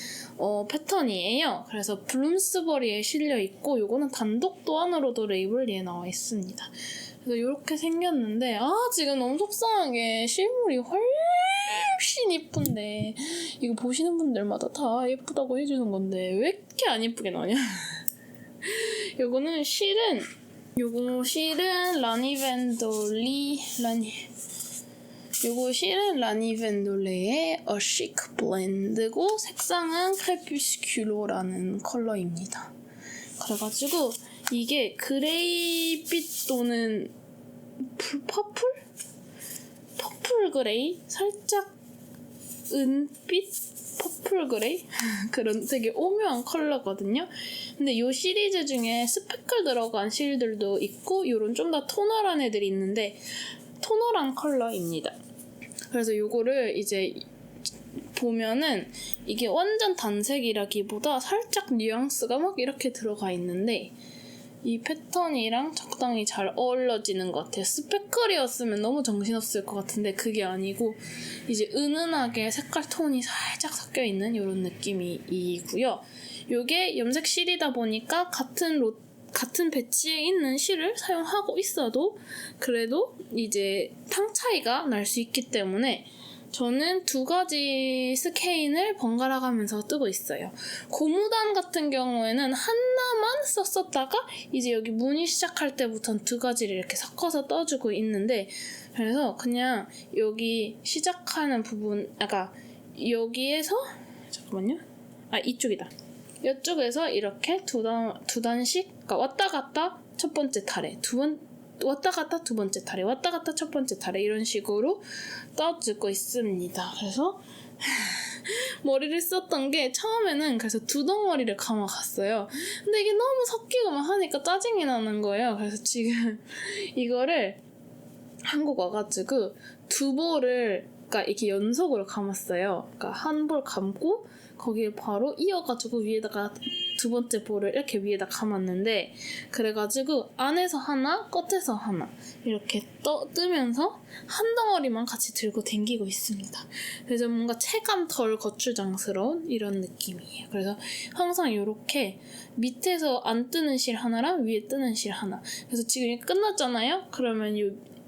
패턴이에요. 그래서 블룸스버리에 실려 있고, 요거는 단독 도안으로도 레이블리에 나와 있습니다. 그래서 이렇게 생겼는데 지금 너무 속상하게 실물이 훨씬 이쁜데, 이거 보시는 분들마다 다 예쁘다고 해주는 건데 왜 이렇게 안 예쁘게 나오냐. 요거 실은 라니 벤돌레의 A Chic Blend고 색상은 크레푸스큘로라는 컬러입니다. 그래가지고 이게 그레이빛 또는 퍼플 그레이? 살짝 은빛? 퍼플 그레이? 그런 되게 오묘한 컬러거든요. 근데 이 시리즈 중에 스페클 들어간 실들도 있고 요런 좀 더 토널한 애들이 있는데 토널한 컬러입니다. 그래서 요거를 이제 보면은 이게 완전 단색이라기보다 살짝 뉘앙스가 막 이렇게 들어가 있는데 이 패턴이랑 적당히 잘 어우러지는 것 같아요. 스페클이었으면 너무 정신없을 것 같은데 그게 아니고 이제 은은하게 색깔 톤이 살짝 섞여있는 이런 느낌이고요. 요게 염색 실이다 보니까 같은 배치에 있는 실을 사용하고 있어도 그래도 이제 탕 차이가 날 수 있기 때문에 저는 2가지 스케인을 번갈아 가면서 뜨고 있어요. 고무단 같은 경우에는 하나만 썼었다가 이제 여기 무늬 시작할 때부터는 2가지를 이렇게 섞어서 떠주고 있는데, 그래서 그냥 여기 시작하는 부분, 여기에서 잠깐만요. 이쪽이다. 이쪽에서 이렇게 두 단씩, 그러니까 왔다 갔다 첫 번째 타래, 왔다 갔다 두 번째 타래, 왔다 갔다 첫 번째 타래, 이런 식으로 떠주고 있습니다. 그래서 머리를 썼던 게 처음에는 그래서 2덩어리를 감아갔어요. 근데 이게 너무 섞이고만 하니까 짜증이 나는 거예요. 그래서 지금 이거를 한국 와가지고 2볼을 그러니까 이렇게 연속으로 감았어요. 그러니까 한 볼 감고 거기에 바로 이어가지고 위에다가 두 번째 볼을 이렇게 위에다 감았는데, 그래가지고 안에서 하나, 끝에서 하나 이렇게 뜨면서 한 덩어리만 같이 들고 댕기고 있습니다. 그래서 뭔가 체감 덜 거추장스러운 이런 느낌이에요. 그래서 항상 이렇게 밑에서 안 뜨는 실 하나랑 위에 뜨는 실 하나. 그래서 지금 이게 끝났잖아요? 그러면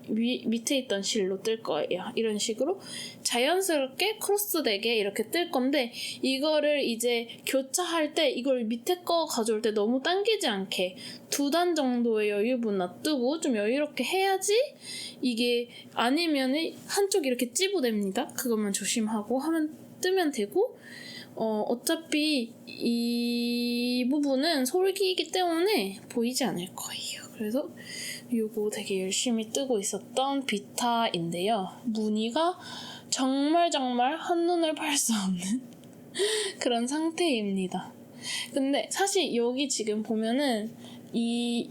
밑에 있던 실로 뜰 거예요. 이런 식으로 자연스럽게 크로스되게 이렇게 뜰 건데, 이거를 이제 교차할 때 이걸 밑에 거 가져올 때 너무 당기지 않게 2단 정도의 여유분 놔두고 좀 여유롭게 해야지, 이게 아니면은 한쪽 이렇게 찌부됩니다. 그것만 조심하고 하면 뜨면 되고, 어차피 이 부분은 솔기이기 때문에 보이지 않을 거예요. 그래서 이거 되게 열심히 뜨고 있었던 비타인데요. 무늬가 정말 한눈을 팔 수 없는 그런 상태입니다. 근데 사실 여기 지금 보면은 이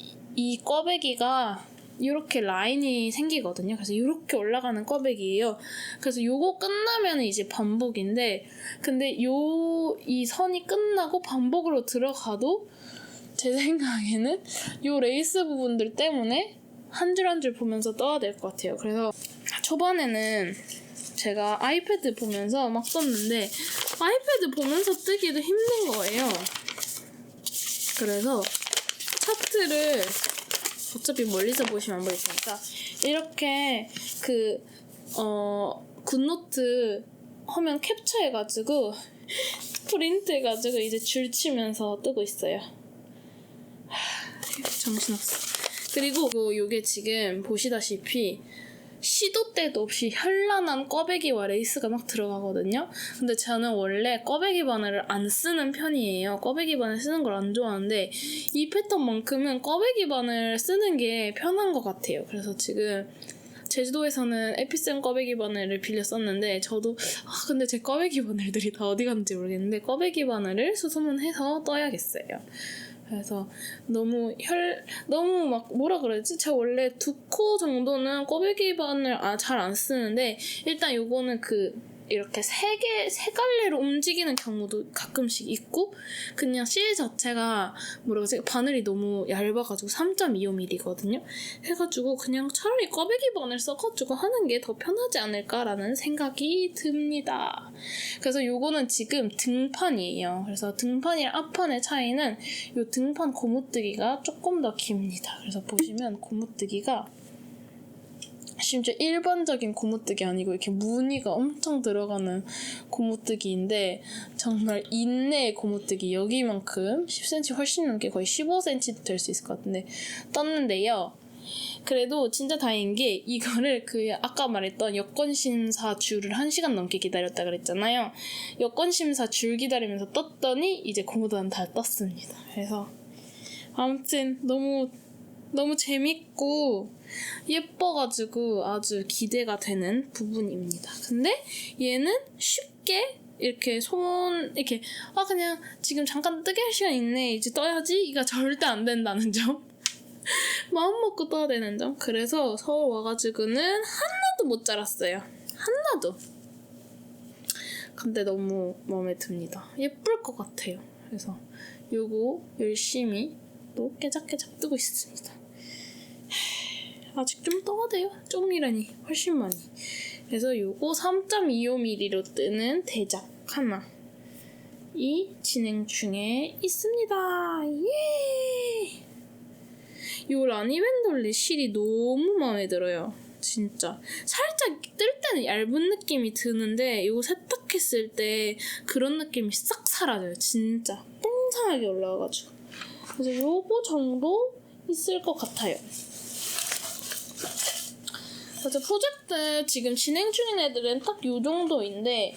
꽈배기가 이렇게 라인이 생기거든요. 그래서 이렇게 올라가는 꽈배기예요. 그래서 요거 끝나면 이제 반복인데, 근데 이 선이 끝나고 반복으로 들어가도 제 생각에는 요 레이스 부분들 때문에 한 줄 한 줄 보면서 떠야 될 것 같아요. 그래서 초반에는 제가 아이패드 보면서 막 썼는데, 아이패드 보면서 뜨기도 힘든 거예요. 그래서 차트를 어차피 멀리서 보시면 안 보이시니까 이렇게 굿노트 화면 캡처해가지고 프린트해가지고 이제 줄 치면서 뜨고 있어요. 정신없어. 그리고 요게 지금 보시다시피 시도 때도 없이 현란한 꽈배기와 레이스가 막 들어가거든요. 근데 저는 원래 꽈배기 바늘을 안 쓰는 편이에요. 꽈배기 바늘 쓰는 걸 안 좋아하는데 이 패턴만큼은 꽈배기 바늘 쓰는 게 편한 것 같아요. 그래서 지금 제주도에서는 에피센 꽈배기 바늘을 빌려 썼는데, 저도 근데 제 꽈배기 바늘들이 다 어디 갔는지 모르겠는데 꽈배기 바늘을 수소문해서 떠야겠어요. 그래서 너무 막 뭐라 그러지? 제가 원래 2코 정도는 꽈배기 바늘 잘 안 쓰는데, 일단 요거는 이렇게 세 갈래로 움직이는 경우도 가끔씩 있고, 그냥 실 자체가 바늘이 너무 얇아가지고 3.25mm거든요. 해가지고 그냥 차라리 꽈배기 바늘 써가지고 하는 게 더 편하지 않을까라는 생각이 듭니다. 그래서 요거는 지금 등판이에요. 그래서 등판이랑 앞판의 차이는 요 등판 고무뜨기가 조금 더 깁니다. 그래서 보시면 고무뜨기가 심지어 일반적인 고무뜨기 아니고 이렇게 무늬가 엄청 들어가는 고무뜨기인데, 정말 인내의 고무뜨기, 여기만큼 10cm 훨씬 넘게 거의 15cm 될 수 있을 것 같은데 떴는데요. 그래도 진짜 다행인 게, 이거를 아까 말했던 여권심사 줄을 1시간 넘게 기다렸다 그랬잖아요. 여권심사 줄 기다리면서 떴더니 이제 고무단 다 떴습니다. 그래서 아무튼 너무 재밌고 예뻐가지고 아주 기대가 되는 부분입니다. 근데 얘는 쉽게 이렇게 이렇게 그냥 지금 잠깐 뜨게 할 시간 있네, 이제 떠야지, 이가 절대 안 된다는 점. 마음 먹고 떠야 되는 점. 그래서 서울 와가지고는 하나도 못 자랐어요. 하나도. 근데 너무 마음에 듭니다. 예쁠 것 같아요. 그래서 요거 열심히 또 깨작깨작 뜨고 있습니다. 아직 좀 떠야 돼요. 좀이라니 훨씬 많이. 그래서 요거 3.25mm로 뜨는 대작 하나 이 진행 중에 있습니다. 예! 요 라니벤돌레 실이 너무 마음에 들어요. 진짜 살짝 뜰 때는 얇은 느낌이 드는데 이거 세탁했을 때 그런 느낌이 싹 사라져요. 진짜 뽕상하게 올라와가지고. 그래서 요거 정도 있을 것 같아요. 그래서 프로젝트 지금 진행 중인 애들은 딱 요 정도인데,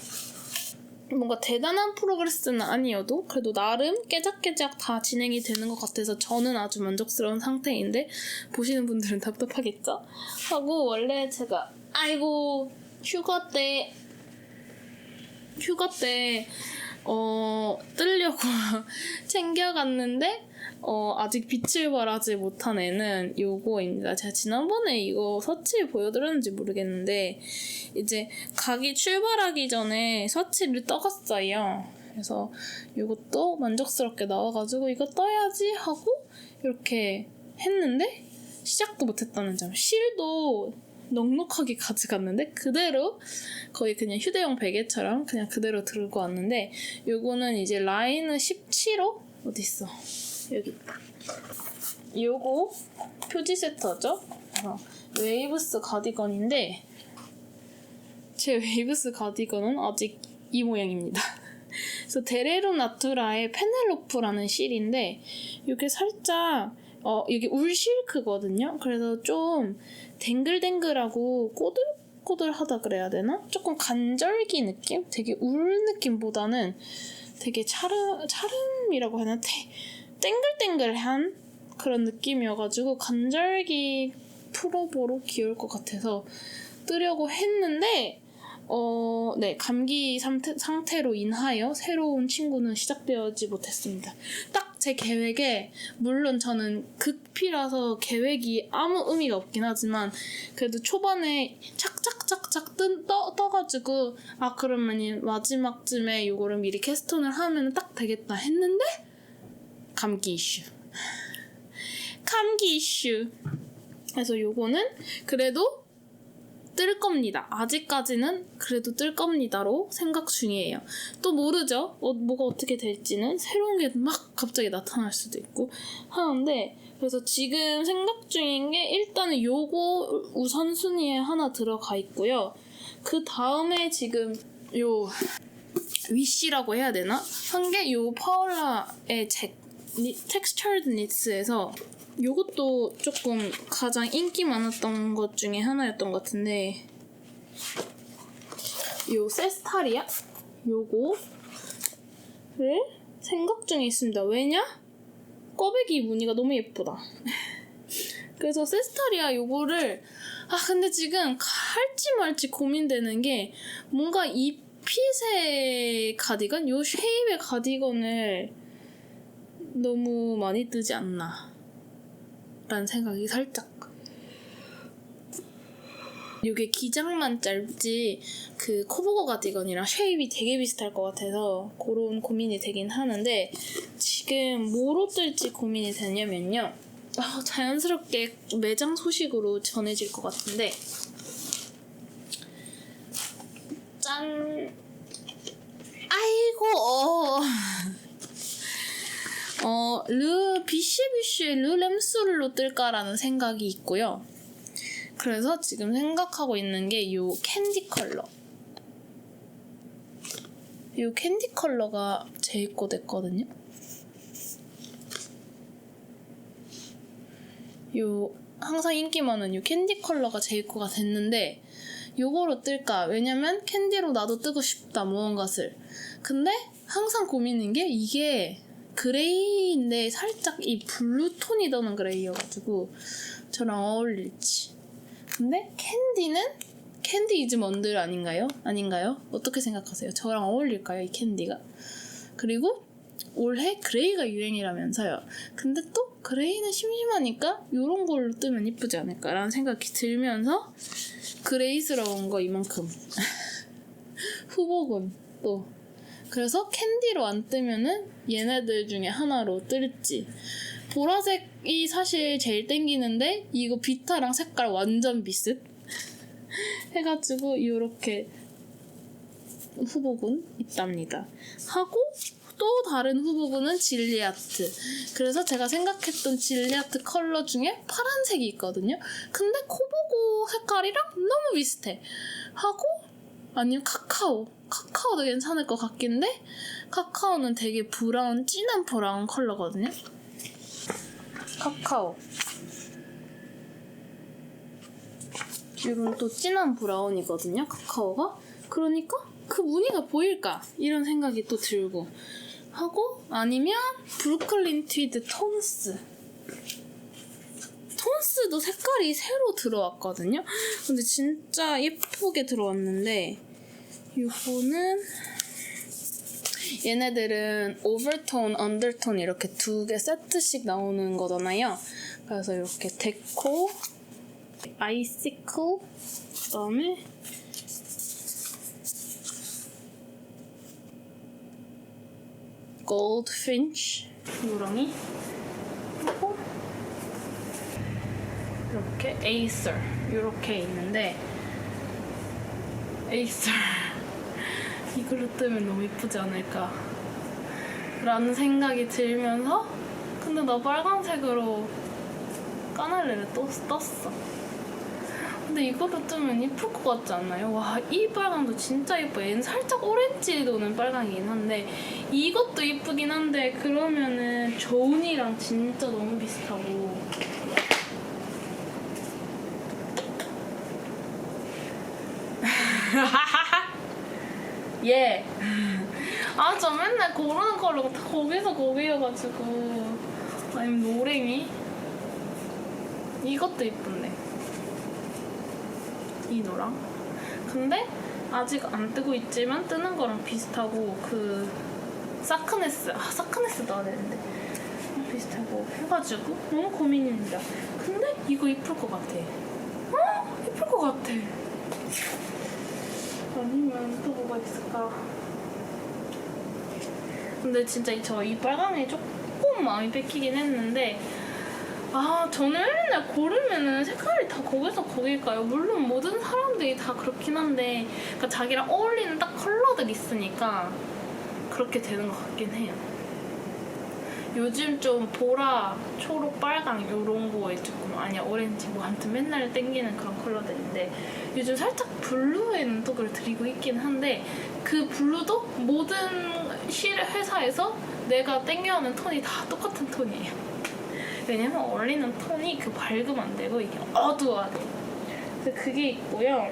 뭔가 대단한 프로그레스는 아니어도 그래도 나름 깨작깨작 다 진행이 되는 것 같아서 저는 아주 만족스러운 상태인데, 보시는 분들은 답답하겠죠? 하고, 원래 제가 휴가 때 뜨려고 챙겨갔는데 아직 빛을 발하지 못한 애는 요거입니다. 제가 지난번에 이거 서치 보여드렸는지 모르겠는데, 이제 출발하기 전에 서치를 떠갔어요. 그래서 이것도 만족스럽게 나와가지고 이거 떠야지 하고 이렇게 했는데 시작도 못했다는 점. 실도 넉넉하게 가져갔는데 그대로 거의 그냥 휴대용 베개처럼 그냥 그대로 들고 왔는데 요거는 이제 라인은 17호? 어딨어? 여기 있다. 요거 표지 세터죠? 웨이브스 가디건인데 제 웨이브스 가디건은 아직 이 모양입니다. 그래서 데레로 나투라의 페넬로프라는 실인데 이게 살짝 이게 울 실크거든요. 그래서 좀 댕글댕글하고 꼬들꼬들하다 그래야 되나? 조금 간절기 느낌? 되게 울 느낌보다는 되게 차름이라고 해야 되나? 땡글땡글한 그런 느낌이어가지고 간절기 프로보로 귀여울 것 같아서 뜨려고 했는데 네, 감기 상태로 인하여 새로운 친구는 시작되지 못했습니다. 딱 제 계획에 물론 저는 극피라서 계획이 아무 의미가 없긴 하지만 그래도 초반에 착착착착 떠가지고 그러면 마지막쯤에 요거를 미리 캐스톤을 하면 딱 되겠다 했는데 감기 이슈. 그래서 요거는 그래도 뜰 겁니다. 아직까지는 그래도 뜰 겁니다로 생각 중이에요. 또 모르죠? 뭐가 어떻게 될지는 새로운 게 막 갑자기 나타날 수도 있고 하는데 그래서 지금 생각 중인 게 일단은 요거 우선순위에 하나 들어가 있고요. 그 다음에 지금 요 위시라고 해야 되나? 한 게 요 파울라의 텍스처드 니트에서 요것도 조금 가장 인기 많았던 것 중에 하나였던 것 같은데 요 세스타리아? 요거를 생각 중에 있습니다. 왜냐? 꿔배기 무늬가 너무 예쁘다. 그래서 세스타리아 요거를 근데 지금 할지 말지 고민되는 게 뭔가 이 핏의 가디건? 요 쉐입의 가디건을 너무 많이 뜨지 않나 라는 생각이 살짝. 이게 기장만 짧지 그 코보거 가디건이랑 쉐입이 되게 비슷할 것 같아서 그런 고민이 되긴 하는데 지금 뭐로 뜰지 고민이 되냐면요. 자연스럽게 매장 소식으로 전해질 것 같은데 짠! 아이고 르 비쉬비쉬의 르 램수르로 뜰까라는 생각이 있고요. 그래서 지금 생각하고 있는 게 요 캔디 컬러. 요 캔디 컬러가 제 입고 됐거든요. 요 항상 인기 많은 요 캔디 컬러가 제 입고가 됐는데 요거로 뜰까? 왜냐면 캔디로 나도 뜨고 싶다 무언가를. 근데 항상 고민인 게 이게 그레이인데 살짝 이 블루톤이 도는 그레이여가지고 저랑 어울릴지. 근데 캔디 이즈 먼들 아닌가요? 어떻게 생각하세요? 저랑 어울릴까요? 이 캔디가? 그리고 올해 그레이가 유행이라면서요. 근데 또 그레이는 심심하니까 이런 걸로 뜨면 이쁘지 않을까라는 생각이 들면서 그레이스러운 거 이만큼 후보군 또 그래서 캔디로 안 뜨면은 얘네들 중에 하나로 뜰지. 보라색이 사실 제일 땡기는데 이거 비타랑 색깔 완전 비슷 해가지고 이렇게 후보군 있답니다. 하고 또 다른 후보군은 질리아트. 그래서 제가 생각했던 질리아트 컬러 중에 파란색이 있거든요. 근데 코보고 색깔이랑 너무 비슷해. 하고 아니면 카카오도 괜찮을 것 같긴 한데 카카오는 되게 진한 브라운 컬러거든요. 카카오 이건 또 진한 브라운이거든요. 카카오가. 그러니까 그 무늬가 보일까? 이런 생각이 또 들고 하고 아니면 브루클린 트위드 톤스도 색깔이 새로 들어왔거든요. 근데 진짜 예쁘게 들어왔는데 이거는 얘네들은 오버톤, 언더톤 이렇게 두 개 세트씩 나오는 거잖아요. 그래서 이렇게 데코, 아이시클, 그다음에 Goldfinch 누렁이, 그리고 이렇게 Acer 이렇게 있는데, Acer 이걸로 뜨면 너무 이쁘지 않을까 라는 생각이 들면서, 근데 나 빨간색으로 까날레를 떴어. 근데 이걸로 뜨면 이쁠 것 같지 않나요? 와, 이 빨강도 진짜 예뻐. 얘는 살짝 오렌지 도는 빨강이긴 한데 이것도 이쁘긴 한데, 그러면은 저운이랑 진짜 너무 비슷하고. 예. 아, 저 맨날 고르는 컬러가 다 거기서 거기여가지고. 아니면 노랭이? 이것도 이쁜데, 이 노랑. 근데 아직 안 뜨고 있지만 뜨는 거랑 비슷하고, 그 사크네스 넣어야 되는데 비슷하고 해가지고 너무 고민입니다. 근데 이거 이쁠 것 같아. 이쁠 것 같아. 아니면 또 뭐가 있을까? 근데 진짜 저 이 빨강이 조금 마음이 뺏기긴 했는데, 저는 맨날 고르면은 색깔이 다 거기서 거길까요? 물론 모든 사람들이 다 그렇긴 한데, 그러니까 자기랑 어울리는 딱 컬러들 있으니까 그렇게 되는 것 같긴 해요. 요즘 좀 보라, 초록, 빨강 이런 거에 조금, 아니야 오렌지, 뭐 아무튼 맨날 땡기는 그런 컬러들인데, 요즘 살짝 블루에는 또 그걸 드리고 있긴 한데, 그 블루도 모든 회사에서 내가 땡겨하는 톤이 다 똑같은 톤이에요. 왜냐면 어울리는 톤이 그 밝으면 안 되고 이게 어두워야 돼요. 그래서 그게 있고요.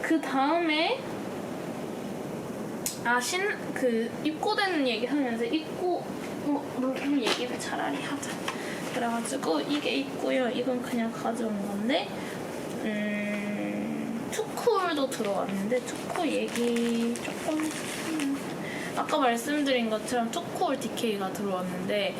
그 다음에 입고되는 얘기 하면서 룰 얘기를 차라리 하자. 그래가지고 이게 있고요. 이건 그냥 가져온 건데, 투쿨도 들어왔는데, 투쿨 얘기 조금 아까 말씀드린 것처럼 투쿨 DK가 들어왔는데,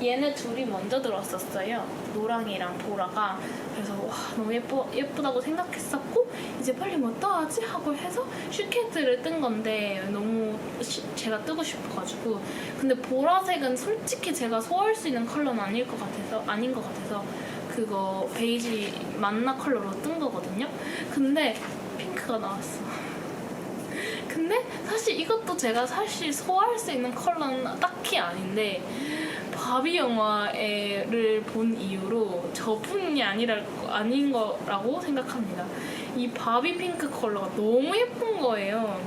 얘네 둘이 먼저 들어왔었어요. 노랑이랑 보라가. 그래서 와, 너무 예쁘다고 생각했었고, 이제 빨리 뭐 떠야지 하고 해서 슈케트를 뜬 건데, 너무 제가 뜨고 싶어가지고. 근데 보라색은 솔직히 제가 소화할 수 있는 컬러는 아닌 것 같아서 그거 베이지 만나 컬러로 뜬 거거든요. 근데 핑크가 나왔어. 근데 사실 이것도 제가 사실 소화할 수 있는 컬러는 딱히 아닌데, 바비 영화를 본 이후로 저분이 아닌 거라고 생각합니다. 이 바비 핑크 컬러가 너무 예쁜 거예요.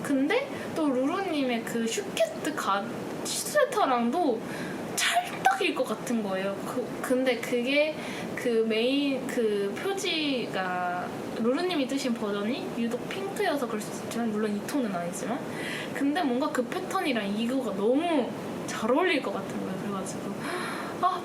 근데 또 루루님의 그 슈케트 스웨터랑도 찰떡일 것 같은 거예요. 근데 그게 그 메인 그 표지가 루루님이 뜨신 버전이 유독 핑크여서 그럴 수 있지만, 물론 이 톤은 아니지만, 근데 뭔가 그 패턴이랑 이거가 너무 잘 어울릴 것 같은 거예요. 그래가지고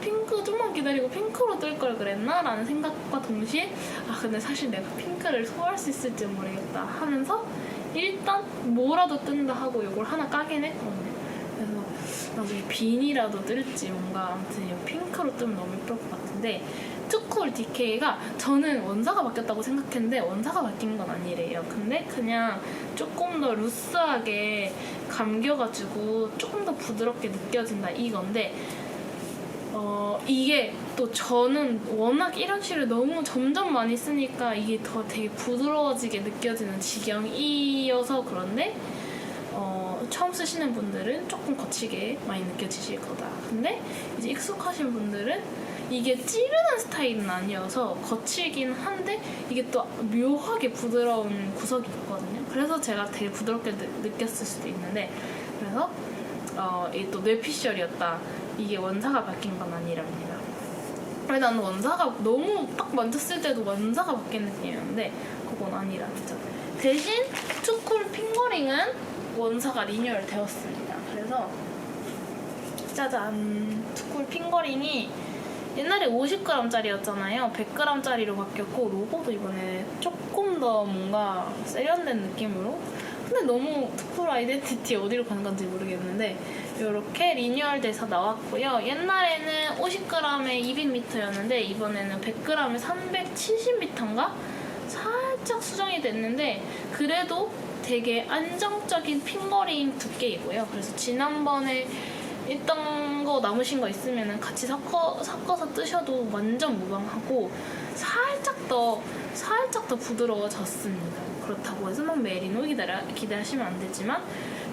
핑크 좀만 기다리고 핑크로 뜰 걸 그랬나? 라는 생각과 동시에 근데 사실 내가 핑크를 소화할 수 있을지 모르겠다 하면서 일단 뭐라도 뜬다 하고 이걸 하나 까긴 했거든요. 그래서 나중에 빈이라도 뜰지 뭔가, 아무튼 이 핑크로 뜨면 너무 예쁠 것 같은데, 투쿨 DK가 저는 원사가 바뀌었다고 생각했는데 원사가 바뀐 건 아니래요. 근데 그냥 조금 더 루스하게 감겨가지고 조금 더 부드럽게 느껴진다 이건데, 이게 또 저는 워낙 이런 실을 너무 점점 많이 쓰니까 이게 더 되게 부드러워지게 느껴지는 지경이어서 그런데, 처음 쓰시는 분들은 조금 거치게 많이 느껴지실 거다. 근데 이제 익숙하신 분들은 이게 찌르는 스타일은 아니어서 거칠긴 한데 이게 또 묘하게 부드러운 구석이 있거든요. 그래서 제가 되게 부드럽게 느꼈을 수도 있는데, 그래서 이게 또 뇌피셜이었다. 이게 원사가 바뀐 건 아니랍니다. 근데 나는 원사가 너무 딱 만졌을 때도 원사가 바뀐 느낌이었는데 그건 아니랍니다. 대신 투쿨 핑거링은 원사가 리뉴얼 되었습니다. 그래서 짜잔, 투쿨 핑거링이 옛날에 50g짜리였잖아요. 100g짜리로 바뀌었고, 로고도 이번에 조금 더 뭔가 세련된 느낌으로. 근데 너무 투쿨 아이덴티티 어디로 가는 건지 모르겠는데 이렇게 리뉴얼돼서 나왔고요. 옛날에는 50g에 200m였는데 이번에는 100g에 370m인가? 살짝 수정이 됐는데, 그래도 되게 안정적인 핑거링 두께이고요. 그래서 지난번에 있던 거 남으신 거 있으면 같이 섞어서 뜨셔도 완전 무방하고 살짝 더 부드러워졌습니다. 그렇다고 해서 막 메리노 기대하시면 안 되지만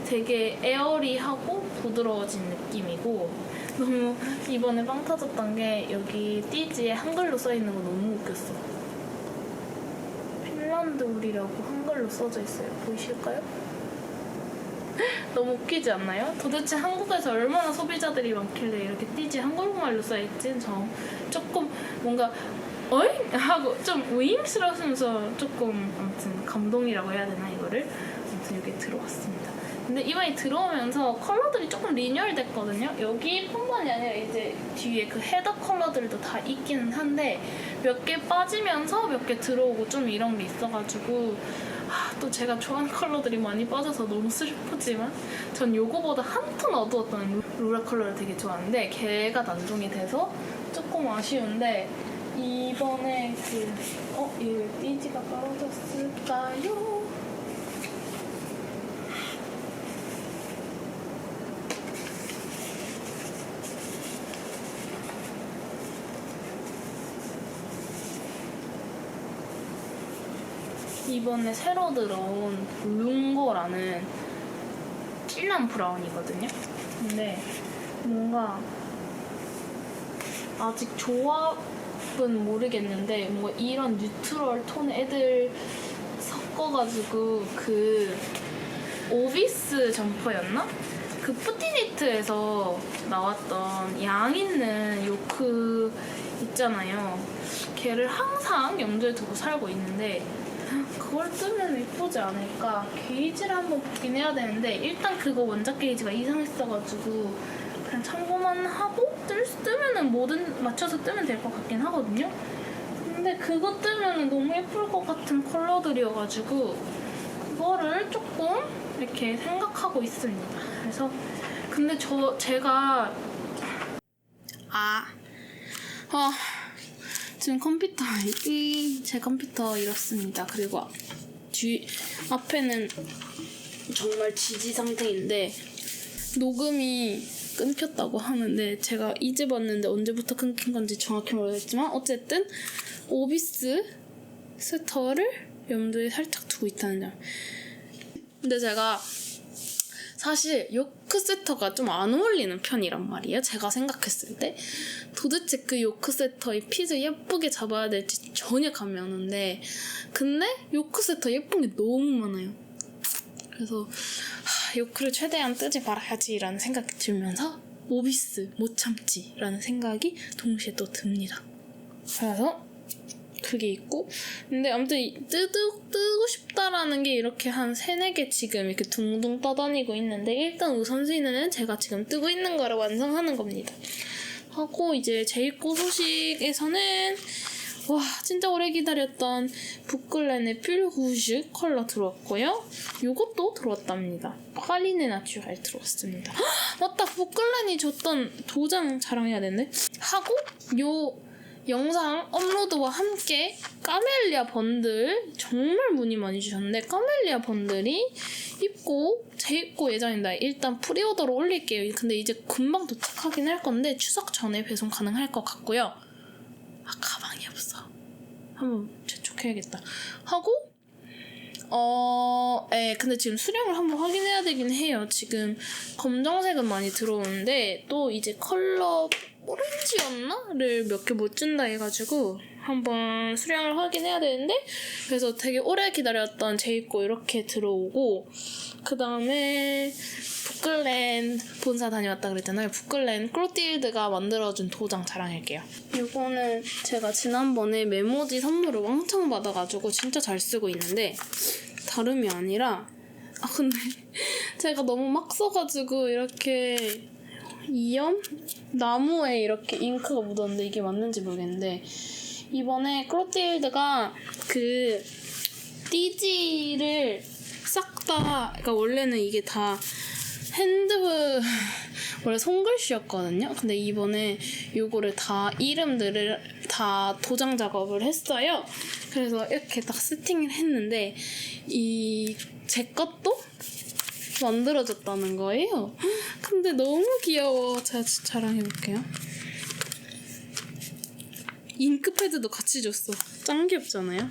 되게 에어리하고 부드러워진 느낌이고, 너무 이번에 빵 터졌던 게 여기 띠지에 한글로 써있는 거 너무 웃겼어. 핀란드 울이라고 한글로 써져 있어요. 보이실까요? 너무 웃기지 않나요? 도대체 한국에서 얼마나 소비자들이 많길래 이렇게 띠지 한국말로 써있지? 저 조금 뭔가 어잉? 하고 좀 의임스러우면서 조금 아무튼 감동이라고 해야 되나 이거를? 아무튼 여기 들어왔습니다. 근데 이번에 들어오면서 컬러들이 조금 리뉴얼 됐거든요. 여기뿐만이 아니라 이제 뒤에 그 헤더 컬러들도 다 있기는 한데 몇 개 빠지면서 몇 개 들어오고 좀 이런 게 있어가지고 또 제가 좋아하는 컬러들이 많이 빠져서 너무 슬프지만 전 요거보다 한 톤 어두웠던 루라 컬러를 되게 좋아하는데 걔가 난동이 돼서 조금 아쉬운데, 이번에 이 띠지가 떨어졌을까요? 이번에 새로 들어온 블룽고라는 진한 브라운이거든요. 근데 뭔가 아직 조합은 모르겠는데 뭔가 이런 뉴트럴 톤 애들 섞어가지고 그 오비스 점퍼였나? 그 푸티니트에서 나왔던 양 있는 요크 있잖아요. 걔를 항상 염두에 두고 살고 있는데 그걸 뜨면 예쁘지 않을까? 게이지를 한번 보긴 해야 되는데 일단 그거 원작 게이지가 이상했어가지고 그냥 참고만 하고 뜨면은 뭐든 맞춰서 뜨면 될 것 같긴 하거든요. 근데 그거 뜨면은 너무 예쁠 것 같은 컬러들이어가지고 그거를 조금 이렇게 생각하고 있습니다. 그래서 근데 제가 지금 제 컴퓨터 이렇습니다. 그리고 앞에는 정말 지지 상태인데 녹음이 끊겼다고 하는데 제가 이제 봤는데 언제부터 끊긴 건지 정확히 모르겠지만 어쨌든 오비스 스웨터를 염두에 살짝 두고 있다는 점. 근데 제가 사실 요크 스웨터가 좀 안 어울리는 편이란 말이에요. 제가 생각했을 때 도대체 그 요크 스웨터의 핏을 예쁘게 잡아야 될지 전혀 감이 안 오는데, 근데 요크 스웨터 예쁜 게 너무 많아요. 그래서 요크를 최대한 뜨지 말아야지 라는 생각이 들면서 오비스 못 참지 라는 생각이 동시에 또 듭니다. 그래서 그게 있고, 근데 아무튼 뜨고 싶다라는 게 이렇게 한 3-4개 지금 이렇게 둥둥 떠다니고 있는데, 일단 우선순위는 제가 지금 뜨고 있는 거를 완성하는 겁니다. 하고 이제 제이코 소식에서는 진짜 오래 기다렸던 부클렌의 퓰후슈 컬러 들어왔고요. 요것도 들어왔답니다. 파리네 나추랄 들어왔습니다. 맞다, 부클렌이 줬던 도장 자랑해야 되는데. 하고 요 영상 업로드와 함께 까멜리아 번들 정말 문의 많이 주셨는데, 까멜리아 번들이 제 입고 예정입니다. 일단 프리오더로 올릴게요. 근데 이제 금방 도착하긴 할 건데 추석 전에 배송 가능할 것 같고요. 가방이 없어. 한번 재촉해야겠다. 하고 근데 지금 수량을 한번 확인해야 되긴 해요. 지금 검정색은 많이 들어오는데 또 이제 컬러 오렌지였나?를 몇 개 못 준다 해가지고 한번 수량을 확인해야 되는데, 그래서 되게 오래 기다렸던 제이코 이렇게 들어오고, 그 다음에 부클렌 본사 다녀왔다 그랬잖아요. 부클렌 클로틸드가 만들어준 도장 자랑할게요. 이거는 제가 지난번에 메모지 선물을 왕창 받아가지고 진짜 잘 쓰고 있는데, 다름이 아니라 근데 제가 너무 막 써가지고 이렇게 나무에 이렇게 잉크가 묻었는데 이게 맞는지 모르겠는데, 이번에 클로틸드가 그 띠지를 싹 다, 그러니까 원래는 이게 다 원래 손글씨였거든요. 근데 이번에 요거를 다 이름들을 다 도장 작업을 했어요. 그래서 이렇게 딱 세팅을 했는데, 이 제 것도 만들어졌다는 거예요. 근데 너무 귀여워. 제가 자랑해볼게요. 잉크패드도 같이 줬어. 짱 귀엽잖아요?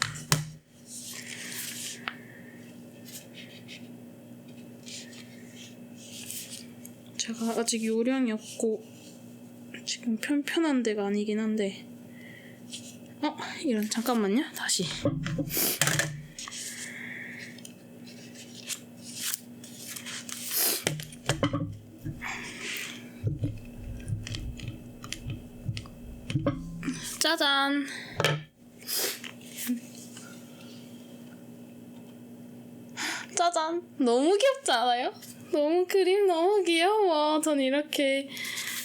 제가 아직 요령이 없고 지금 편한 데가 아니긴 한데 이런 잠깐만요. 다시 짜잔. 짜잔. 너무 귀엽지 않아요? 너무 그림 너무 귀여워. 전 이렇게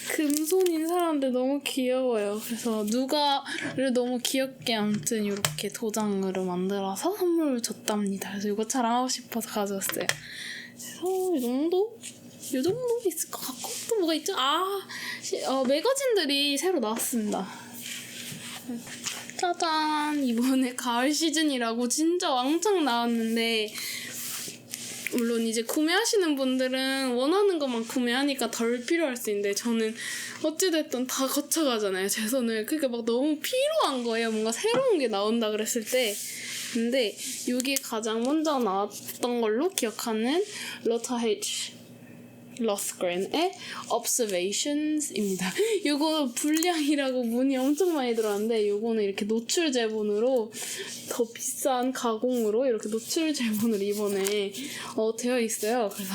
금손인 사람들 너무 귀여워요. 그래서 누가를 너무 귀엽게 아무튼 이렇게 도장으로 만들어서 선물을 줬답니다. 그래서 이거 자랑하고 싶어서 가져왔어요. 그래서 이 정도 있을 것 같고 또 뭐가 있죠? 매거진들이 새로 나왔습니다. 짜잔. 이번에 가을 시즌이라고 진짜 왕창 나왔는데 물론 이제 구매하시는 분들은 원하는 것만 구매하니까 덜 필요할 수 있는데 저는 어찌됐든 다 거쳐가잖아요, 제 손을. 그러니까 막 너무 필요한 거예요, 뭔가 새로운 게 나온다 그랬을 때. 근데 이게 가장 먼저 나왔던 걸로 기억하는 로터 H 로스그렌의 Observations입니다. 요거 불량이라고 문의 엄청 많이 들어왔는데 요거는 이렇게 노출 제본으로 더 비싼 가공으로 이렇게 노출 제본으로 이번에 되어 있어요. 그래서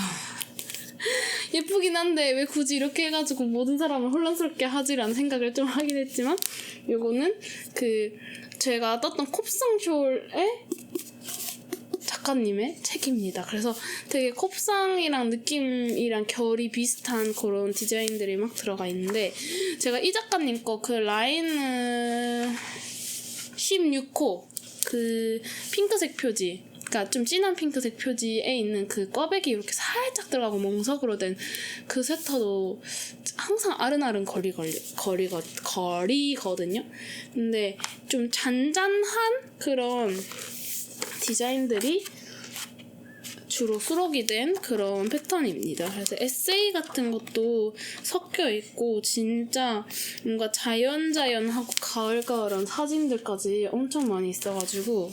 예쁘긴 한데 왜 굳이 이렇게 해가지고 모든 사람을 혼란스럽게 하지라는 생각을 좀 하긴 했지만 요거는 제가 떴던 콥상숄의 작가님의 책입니다. 그래서 되게 콥상이랑 느낌이랑 결이 비슷한 그런 디자인들이 막 들어가 있는데 제가 이 작가님 거 라이는 16호 핑크색 표지, 그러니까 좀 진한 핑크색 표지에 있는 꽈배기 이렇게 살짝 들어가고 멍석으로 된 스웨터도 항상 아른아른 거리거든요. 근데 좀 잔잔한 그런 디자인들이 주로 수록이 된 그런 패턴입니다. 그래서 에세이 같은 것도 섞여 있고 진짜 뭔가 자연하고 가을가을한 사진들까지 엄청 많이 있어가지고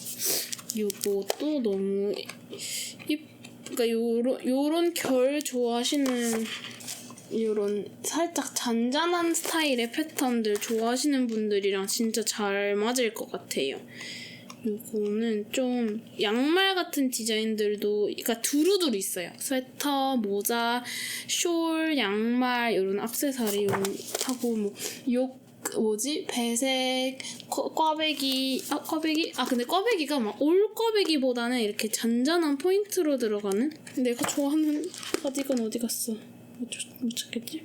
이것도 너무 그러니까 요런 결 좋아하시는 요런 살짝 잔잔한 스타일의 패턴들 좋아하시는 분들이랑 진짜 잘 맞을 것 같아요. 요거는 좀 양말 같은 디자인들도 그러니까 두루두루 있어요. 스웨터, 모자, 숄, 양말 이런 액세서리 하고 배색, 꽈배기 근데 꽈배기가 막 올 꽈배기보다는 이렇게 잔잔한 포인트로 들어가는. 내가 좋아하는 가디건 어디 갔어? 못 찾겠지?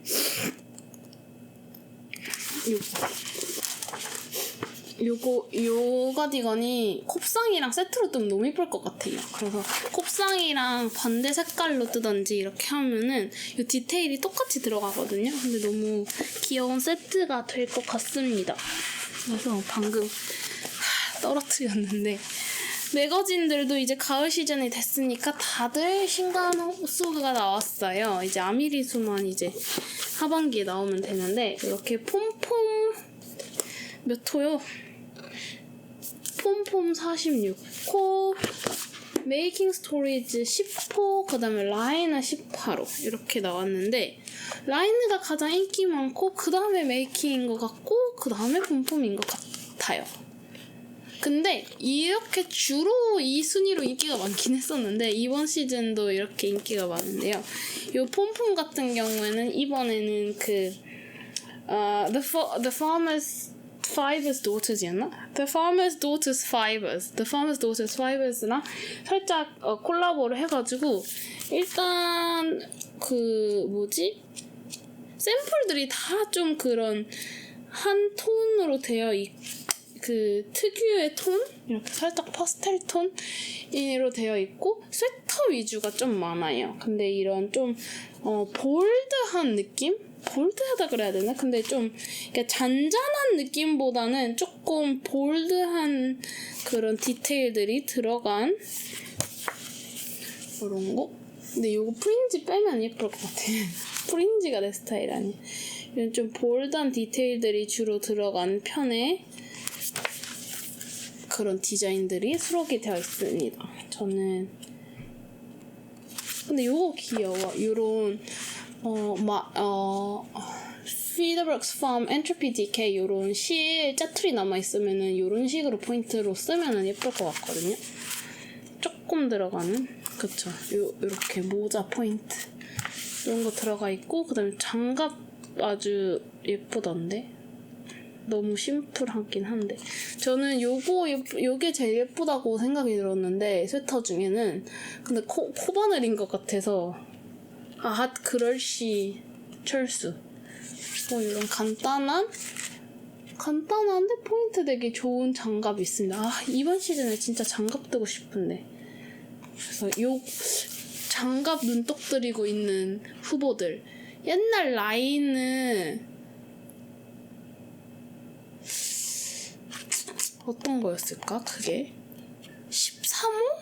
요 가디건이 콥상이랑 세트로 뜨면 너무 예쁠 것 같아요. 그래서 콥상이랑 반대 색깔로 뜨던지 이렇게 하면은 요 디테일이 똑같이 들어가거든요. 근데 너무 귀여운 세트가 될 것 같습니다. 그래서 방금 떨어뜨렸는데 매거진들도 이제 가을 시즌이 됐으니까 다들 신간 호수가 나왔어요. 이제 아미리수만 이제 하반기에 나오면 되는데 이렇게 폼폼 몇 호요? 폼폼 46호, 메이킹 스토리지 10호, 그 다음에 라이너 18호 이렇게 나왔는데 라이너가 가장 인기 많고 그 다음에 메이킹인 것 같고 그 다음에 폼폼인 것 같아요. 근데 이렇게 주로 이 순위로 인기가 많긴 했었는데 이번 시즌도 이렇게 인기가 많은데요. 이 폼폼 같은 경우에는 이번에는 The Farmer's Daughter's였나? The Farmer's Daughter's랑 살짝 콜라보를 해가지고 일단 샘플들이 다 좀 그런 한 톤으로 되어 특유의 톤? 이렇게 살짝 파스텔 톤으로 되어 있고 스웨터 위주가 좀 많아요. 근데 이런 좀 볼드한 느낌? 볼드하다 그래야 되나? 근데 좀 잔잔한 느낌보다는 조금 볼드한 그런 디테일들이 들어간 이런 거. 근데 이거 프린지 빼면 예쁠 것 같아. 프린지가 내 스타일 아니야. 이런 좀 볼드한 디테일들이 주로 들어간 편의 그런 디자인들이 수록이 되어 있습니다. 저는 근데 요거 귀여워. 요런 Feederworks Farm Entropy Decay 요런 실 짜투리 남아있으면은 요런 식으로 포인트로 쓰면은 예쁠 것 같거든요. 조금 들어가는 그쵸. 요렇게 모자 포인트 이런 거 들어가 있고, 그 다음에 장갑 아주 예쁘던데. 너무 심플하긴 한데 저는 요게 제일 예쁘다고 생각이 들었는데 스웨터 중에는. 근데 코바늘인 것 같아서 핫 그럴시 철수 이런 간단한데 포인트 되게 좋은 장갑이 있습니다. 이번 시즌에 진짜 장갑 뜨고 싶은데. 그래서 요 장갑 눈독 들이고 있는 후보들, 옛날 라인은 어떤 거였을까? 그게 13호?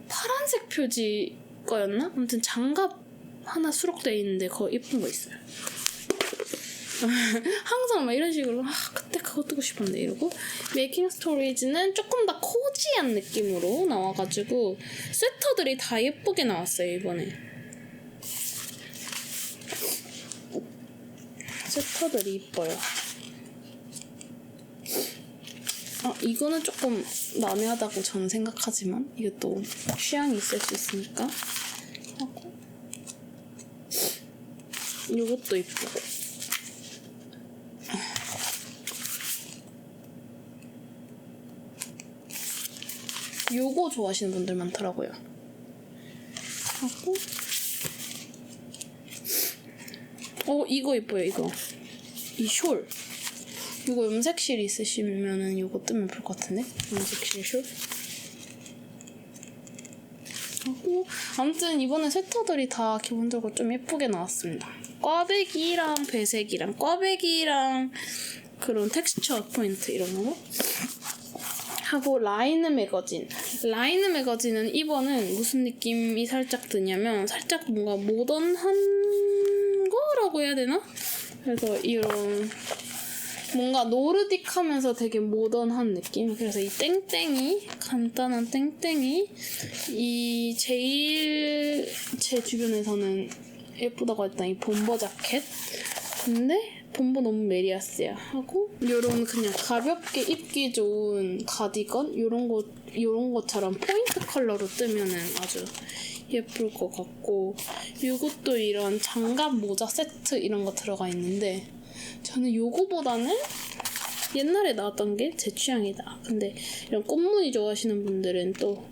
파란색 표지 거였나? 아무튼 장갑 하나 수록되어 있는데 그거 예쁜 거 있어요. 항상 막 이런 식으로 그때 그거 뜨고 싶었는데 이러고. 메이킹 스토리지는 조금 더 코지한 느낌으로 나와가지고 스웨터들이 다 예쁘게 나왔어요 이번에. 스웨터들이 이뻐요. 이거는 조금 난해하다고 저는 생각하지만 이것도 취향이 있을 수 있으니까 하고, 이것도 이쁘고. 요거 좋아하시는 분들 많더라고요. 하고 이거 이뻐요. 이 숄. 이거 염색실 있으시면은 이거 뜨면 예쁠 것 같은데? 염색실 숄? 하고 아무튼 이번에 스웨터들이 다 기본적으로 좀 예쁘게 나왔습니다. 꽈배기랑 배색이랑 꽈배기랑 그런 텍스처 포인트 이런 거 하고. 라이너 매거진은 이번은 무슨 느낌이 살짝 드냐면 살짝 뭔가 모던한 거라고 해야 되나? 그래서 이런 뭔가 노르딕하면서 되게 모던한 느낌. 그래서 이 땡땡이, 간단한 땡땡이, 이 제일 제 주변에서는 예쁘다고 했던 이 bomber 자켓. 근데 bomber 너무 메리아스야 하고, 요런 그냥 가볍게 입기 좋은 가디건 요런 것처럼 포인트 컬러로 뜨면은 아주 예쁠 것 같고. 요것도 이런 장갑 모자 세트 이런 거 들어가 있는데 저는 요거보다는 옛날에 나왔던 게 제 취향이다. 근데 이런 꽃무늬 좋아하시는 분들은 또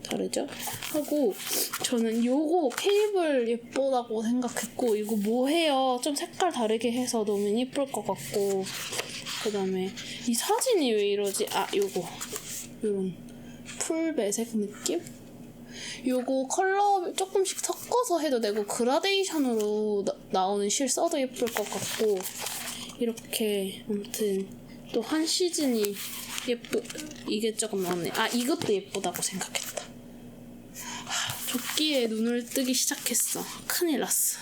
다르죠? 하고 저는 요거 케이블 예쁘다고 생각했고, 이거 뭐해요? 좀 색깔 다르게 해서 너무 예쁠 것 같고. 그 다음에 이 사진이 왜 이러지? 요거 요런 풀 배색 느낌? 요거 컬러 조금씩 섞어서 해도 되고 그라데이션으로 나오는 실 써도 예쁠 것 같고. 이렇게 아무튼 또 한 시즌이 이게 조금 나왔네. 이것도 예쁘다고 생각했다. 조끼에 눈을 뜨기 시작했어. 큰일 났어.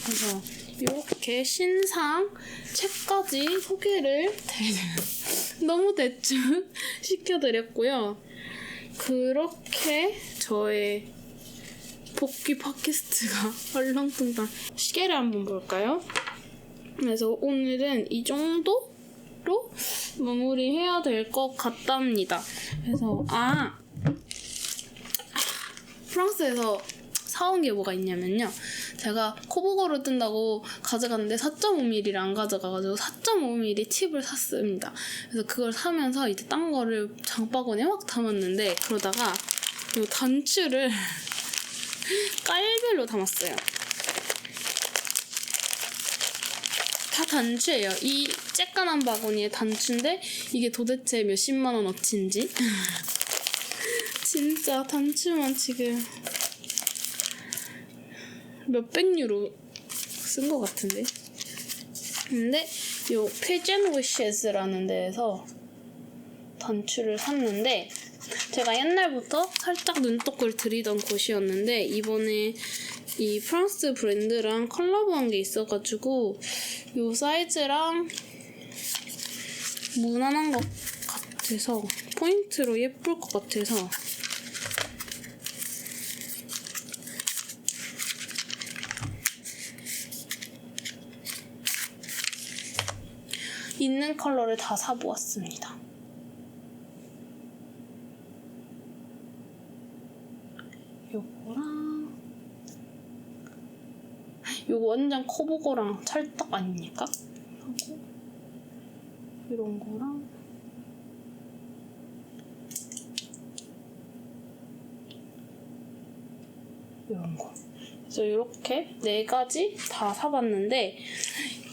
그래서 이렇게 신상 책까지 소개를 너무 대충 시켜드렸고요. 그렇게 저의 복귀 팟캐스트가 얼렁뚱땅. 시계를 한번 볼까요? 그래서 오늘은 이 정도로 마무리해야 될 것 같답니다. 그래서 프랑스에서 사온 게 뭐가 있냐면요. 제가 코보거로 뜬다고 가져갔는데 4.5mm를 안 가져가가지고 4.5mm 팁을 샀습니다. 그래서 그걸 사면서 이제 딴 거를 장바구니에 막 담았는데, 그러다가 이 단추를 깔별로 담았어요. 다 단추예요. 이 쬐깐한 바구니의 단추인데 이게 도대체 몇십만 원어치인지 진짜 단추만 지금 몇백 유로 쓴 것 같은데. 근데 요 피전 위시즈라는 데에서 단추를 샀는데 제가 옛날부터 살짝 눈독을 들이던 곳이었는데 이번에 이 프랑스 브랜드랑 컬러브한 게 있어가지고 이 사이즈랑 무난한 것 같아서 포인트로 예쁠 것 같아서 있는 컬러를 다 사보았습니다. 요거랑 요거 완전 커버거랑 찰떡 아닙니까? 하고 이런 거랑 이런 거. 그래서 이렇게 4가지 다 사봤는데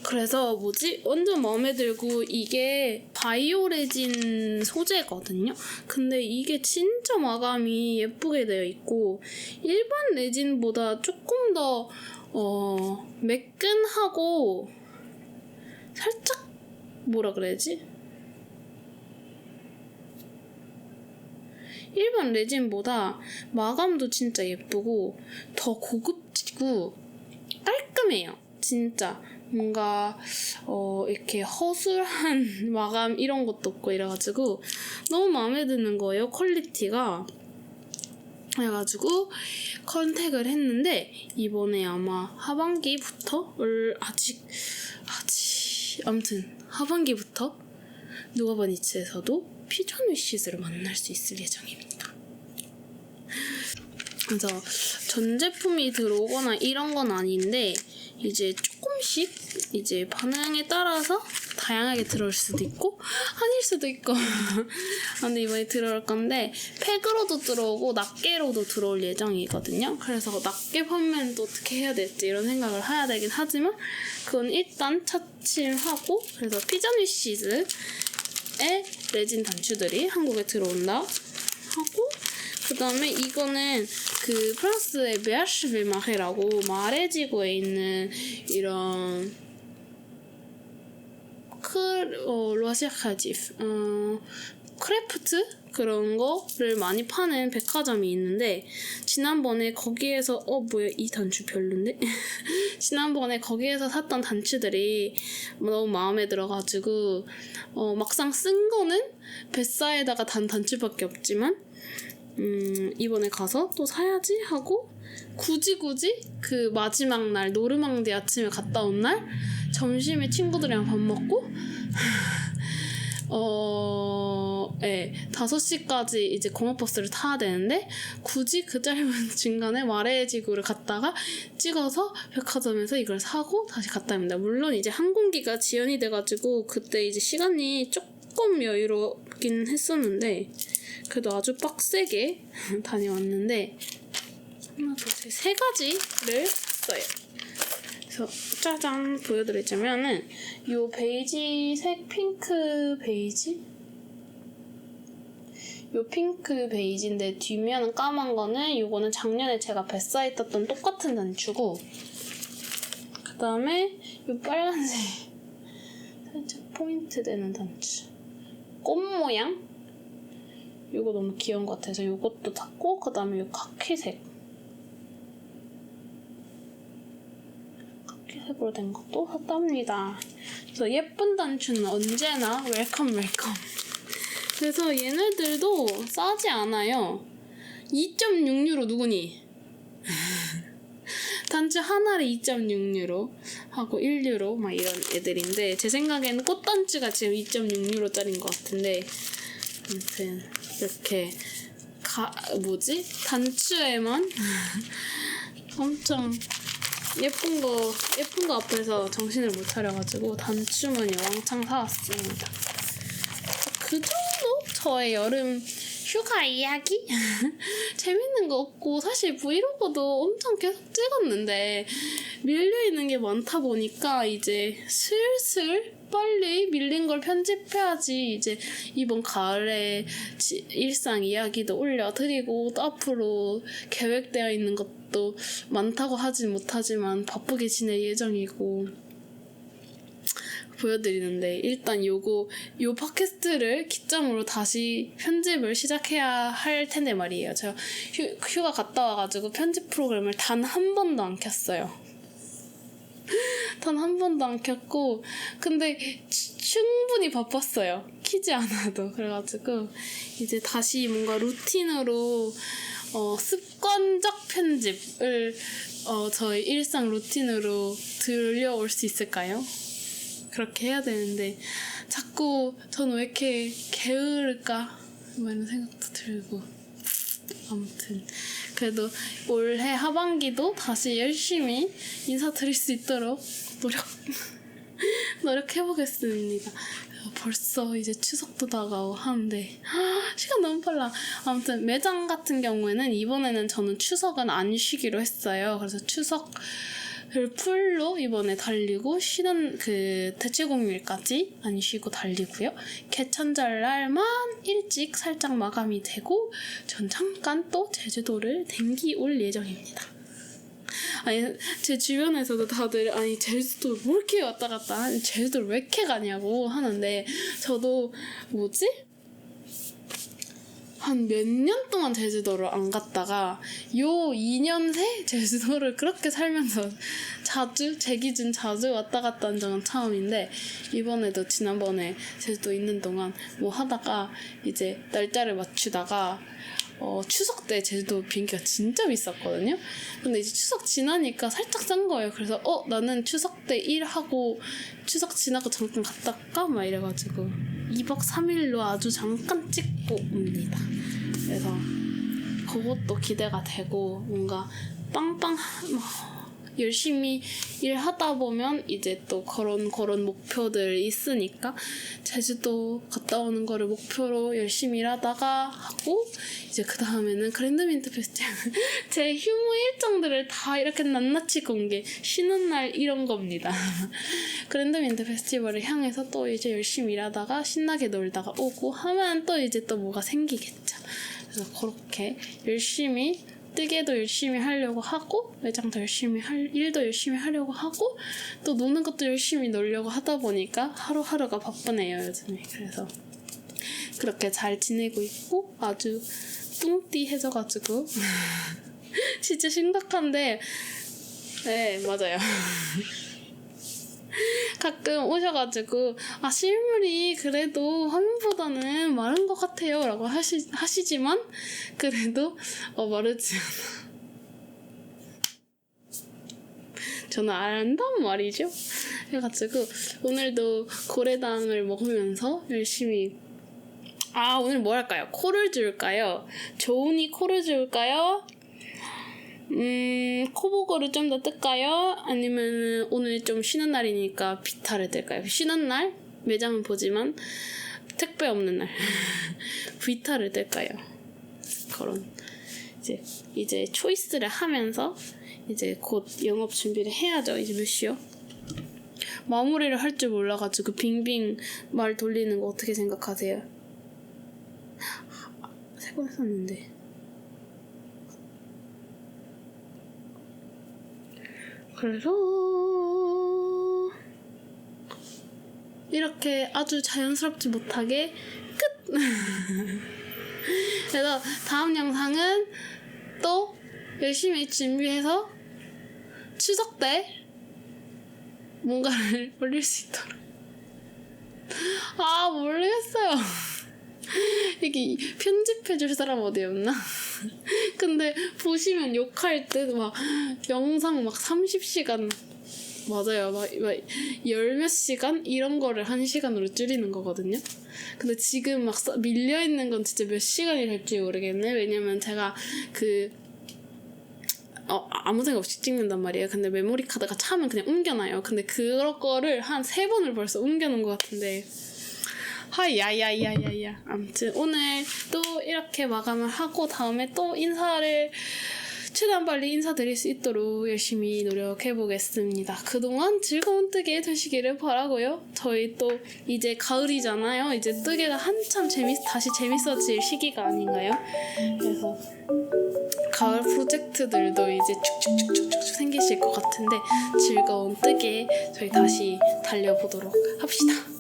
그래서 완전 마음에 들고 이게 바이오 레진 소재거든요. 근데 이게 진짜 마감이 예쁘게 되어 있고 일반 레진보다 조금 더 매끈하고 살짝 뭐라 그래야지? 일반 레진보다 마감도 진짜 예쁘고 더 고급지고 깔끔해요. 진짜 뭔가 이렇게 허술한 마감 이런 것도 없고 이래가지고 너무 마음에 드는 거예요. 퀄리티가. 그래가지고 컨택을 했는데 이번에 아마 하반기부터 아무튼 하반기부터 누가바니츠에서도 피전 위시즈를 만날 수 있을 예정입니다. 그래서 전 제품이 들어오거나 이런 건 아닌데 이제 조금씩 이제 반응에 따라서 다양하게 들어올 수도 있고 아닐 수도 있고 근데 이번에 들어올 건데 팩으로도 들어오고 낱개로도 들어올 예정이거든요. 그래서 낱개 판매는 또 어떻게 해야 될지 이런 생각을 해야 되긴 하지만 그건 일단 차츰하고 그래서 피전 위시즈의 레진 단추들이 한국에 들어온다 하고 그 다음에 이거는 그 프랑스의 베아슈빌마헤라고 마레지구에 있는 이런 로아시아카지프 크래프트 그런 거를 많이 파는 백화점이 있는데 지난번에 거기에서 뭐야 이 단추 별론데? 지난번에 거기에서 샀던 단추들이 너무 마음에 들어가지고 막상 쓴 거는 뱃사에다가 단 단추밖에 없지만 이번에 가서 또 사야지 하고 굳이 그 마지막 날 노르망디 아침에 갔다 온 날 점심에 친구들이랑 밥 먹고 5시까지 이제 공업버스를 타야 되는데 굳이 그 짧은 중간에 마레지구를 갔다가 찍어서 백화점에서 이걸 사고 다시 갔다 옵니다. 물론 이제 항공기가 지연이 돼가지고 그때 이제 시간이 조금 여유롭긴 했었는데 그래도 아주 빡세게 다녀왔는데 하나, 둘, 셋, 3가지를 샀어요. 그래서 짜잔 보여드리자면은 요 베이지색 핑크 베이지? 요 핑크 베이지인데 뒷면은 까만 거는 요거는 작년에 제가 뱃사에 떴던 똑같은 단추고 그 다음에 요 빨간색 살짝 포인트 되는 단추 꽃 모양? 요거 너무 귀여운 것 같아서 요것도 샀고 그 다음에 요 카키색으로 된 것도 샀답니다. 그래서 예쁜 단추는 언제나 웰컴. 그래서 얘네들도 싸지 않아요. 2.6유로 누구니? 단추 하나를 2.6유로 하고 1유로 막 이런 애들인데 제 생각에는 꽃단추가 지금 2.6유로짜리인 것 같은데 아무튼 이렇게 단추에만 엄청 예쁜 거 앞에서 정신을 못 차려가지고 단추만이 왕창 사왔습니다. 그 정도? 저의 여름 휴가 이야기? 재밌는 거 없고 사실 브이로그도 엄청 계속 찍었는데 밀려있는 게 많다 보니까 이제 슬슬 빨리 밀린 걸 편집해야지 이제 이번 가을에 일상 이야기도 올려드리고 또 앞으로 계획되어 있는 것도 많다고 하진 못하지만 바쁘게 지낼 예정이고 보여드리는데 일단 요 팟캐스트를 기점으로 다시 편집을 시작해야 할 텐데 말이에요. 제가 휴가 갔다 와가지고 편집 프로그램을 단 한 번도 안 켰어요. 단 한 번도 안 켰고 근데 충분히 바빴어요. 키지 않아도. 그래가지고 이제 다시 뭔가 루틴으로 습관적 편집을 저희 일상 루틴으로 들려올 수 있을까요? 그렇게 해야 되는데 자꾸 저는 왜 이렇게 게으를까 이런 생각도 들고 아무튼 그래도 올해 하반기도 다시 열심히 인사드릴 수 있도록 노력해보겠습니다. 벌써 이제 추석도 다가오고 하는데 시간 너무 빨라. 아무튼 매장 같은 경우에는 이번에는 저는 추석은 안 쉬기로 했어요. 그래서 추석을 풀로 이번에 달리고 쉬는 대체공휴일까지 안 쉬고 달리고요. 개천절날만 일찍 살짝 마감이 되고 전 잠깐 또 제주도를 댕기 올 예정입니다. 아니 제 주변에서도 다들 아니 제주도 뭐 이렇게 왔다 갔다 하니 제주도를 왜 이렇게 가냐고 하는데 저도 한 몇 년 동안 제주도를 안 갔다가 요 2년 새 제주도를 그렇게 살면서 제 기준 자주 왔다 갔다 한 적은 처음인데 이번에도 지난번에 제주도 있는 동안 뭐 하다가 이제 날짜를 맞추다가 추석 때 제주도 비행기가 진짜 비쌌거든요. 근데 이제 추석 지나니까 살짝 싼 거예요. 그래서 나는 추석 때 일하고 추석 지나고 잠깐 갔다 올까? 막 이래가지고 2박 3일로 아주 잠깐 찍고 옵니다. 그래서 그것도 기대가 되고 뭔가 빵빵 열심히 일하다 보면 이제 또 그런 목표들이 있으니까 제주도 갔다 오는 거를 목표로 열심히 일하다가 하고 이제 그 다음에는 그랜드민트 페스티벌 제 휴무 일정들을 다 이렇게 낱낱이 공개 쉬는 날 이런 겁니다. 그랜드민트 페스티벌을 향해서 또 이제 열심히 일하다가 신나게 놀다가 오고 하면 또 이제 또 뭐가 생기겠죠. 그래서 그렇게 열심히 뜨개도 열심히 하려고 하고 매장도 열심히 일도 열심히 하려고 하고 또 노는 것도 열심히 놀려고 하다 보니까 하루하루가 바쁘네요 요즘에. 그래서 그렇게 잘 지내고 있고 아주 뚱띠해져가지고 진짜 심각한데 네 맞아요. 가끔 오셔가지고 실물이 그래도 화면보다는 마른 것 같아요 라고 하시지만 그래도 마르지 않아. 저는 안단 말이죠. 해가지고 오늘도 고래당을 먹으면서 열심히 오늘 뭐 할까요? 코를 줄까요? 조은이 코를 줄까요? 코보거를 좀 더 뜰까요? 아니면 오늘 좀 쉬는 날이니까 비타를 뜰까요? 쉬는 날 매장은 보지만 택배 없는 날 비타를 뜰까요? 그런 이제 초이스를 하면서 이제 곧 영업 준비를 해야죠. 이제 몇 시요? 마무리를 할 줄 몰라가지고 빙빙 말 돌리는 거 어떻게 생각하세요? 3번 했었는데 그래서 이렇게 아주 자연스럽지 못하게 끝! 그래서 다음 영상은 또 열심히 준비해서 추석 때 뭔가를 올릴 수 있도록 모르겠어요. 이게 편집해줄 사람 어디 없나? 근데 보시면 욕할 때 막 영상 막 30시간 맞아요. 막 열몇 시간 이런 거를 1시간으로 줄이는 거거든요. 근데 지금 막 밀려있는 건 진짜 몇 시간이 될지 모르겠네. 왜냐면 제가 아무 생각 없이 찍는단 말이에요. 근데 메모리 카드가 차면 그냥 옮겨놔요. 근데 그거를 한 3번을 벌써 옮겨놓은 것 같은데 야야야야야. 아무튼 오늘 또 이렇게 마감을 하고 다음에 또 최대한 빨리 인사드릴 수 있도록 열심히 노력해보겠습니다. 그동안 즐거운 뜨개 되시기를 바라고요. 저희 또 이제 가을이잖아요. 이제 뜨개가 한참 다시 재밌어질 시기가 아닌가요? 그래서 가을 프로젝트들도 이제 축축축축축 생기실 것 같은데 즐거운 뜨개 저희 다시 달려보도록 합시다.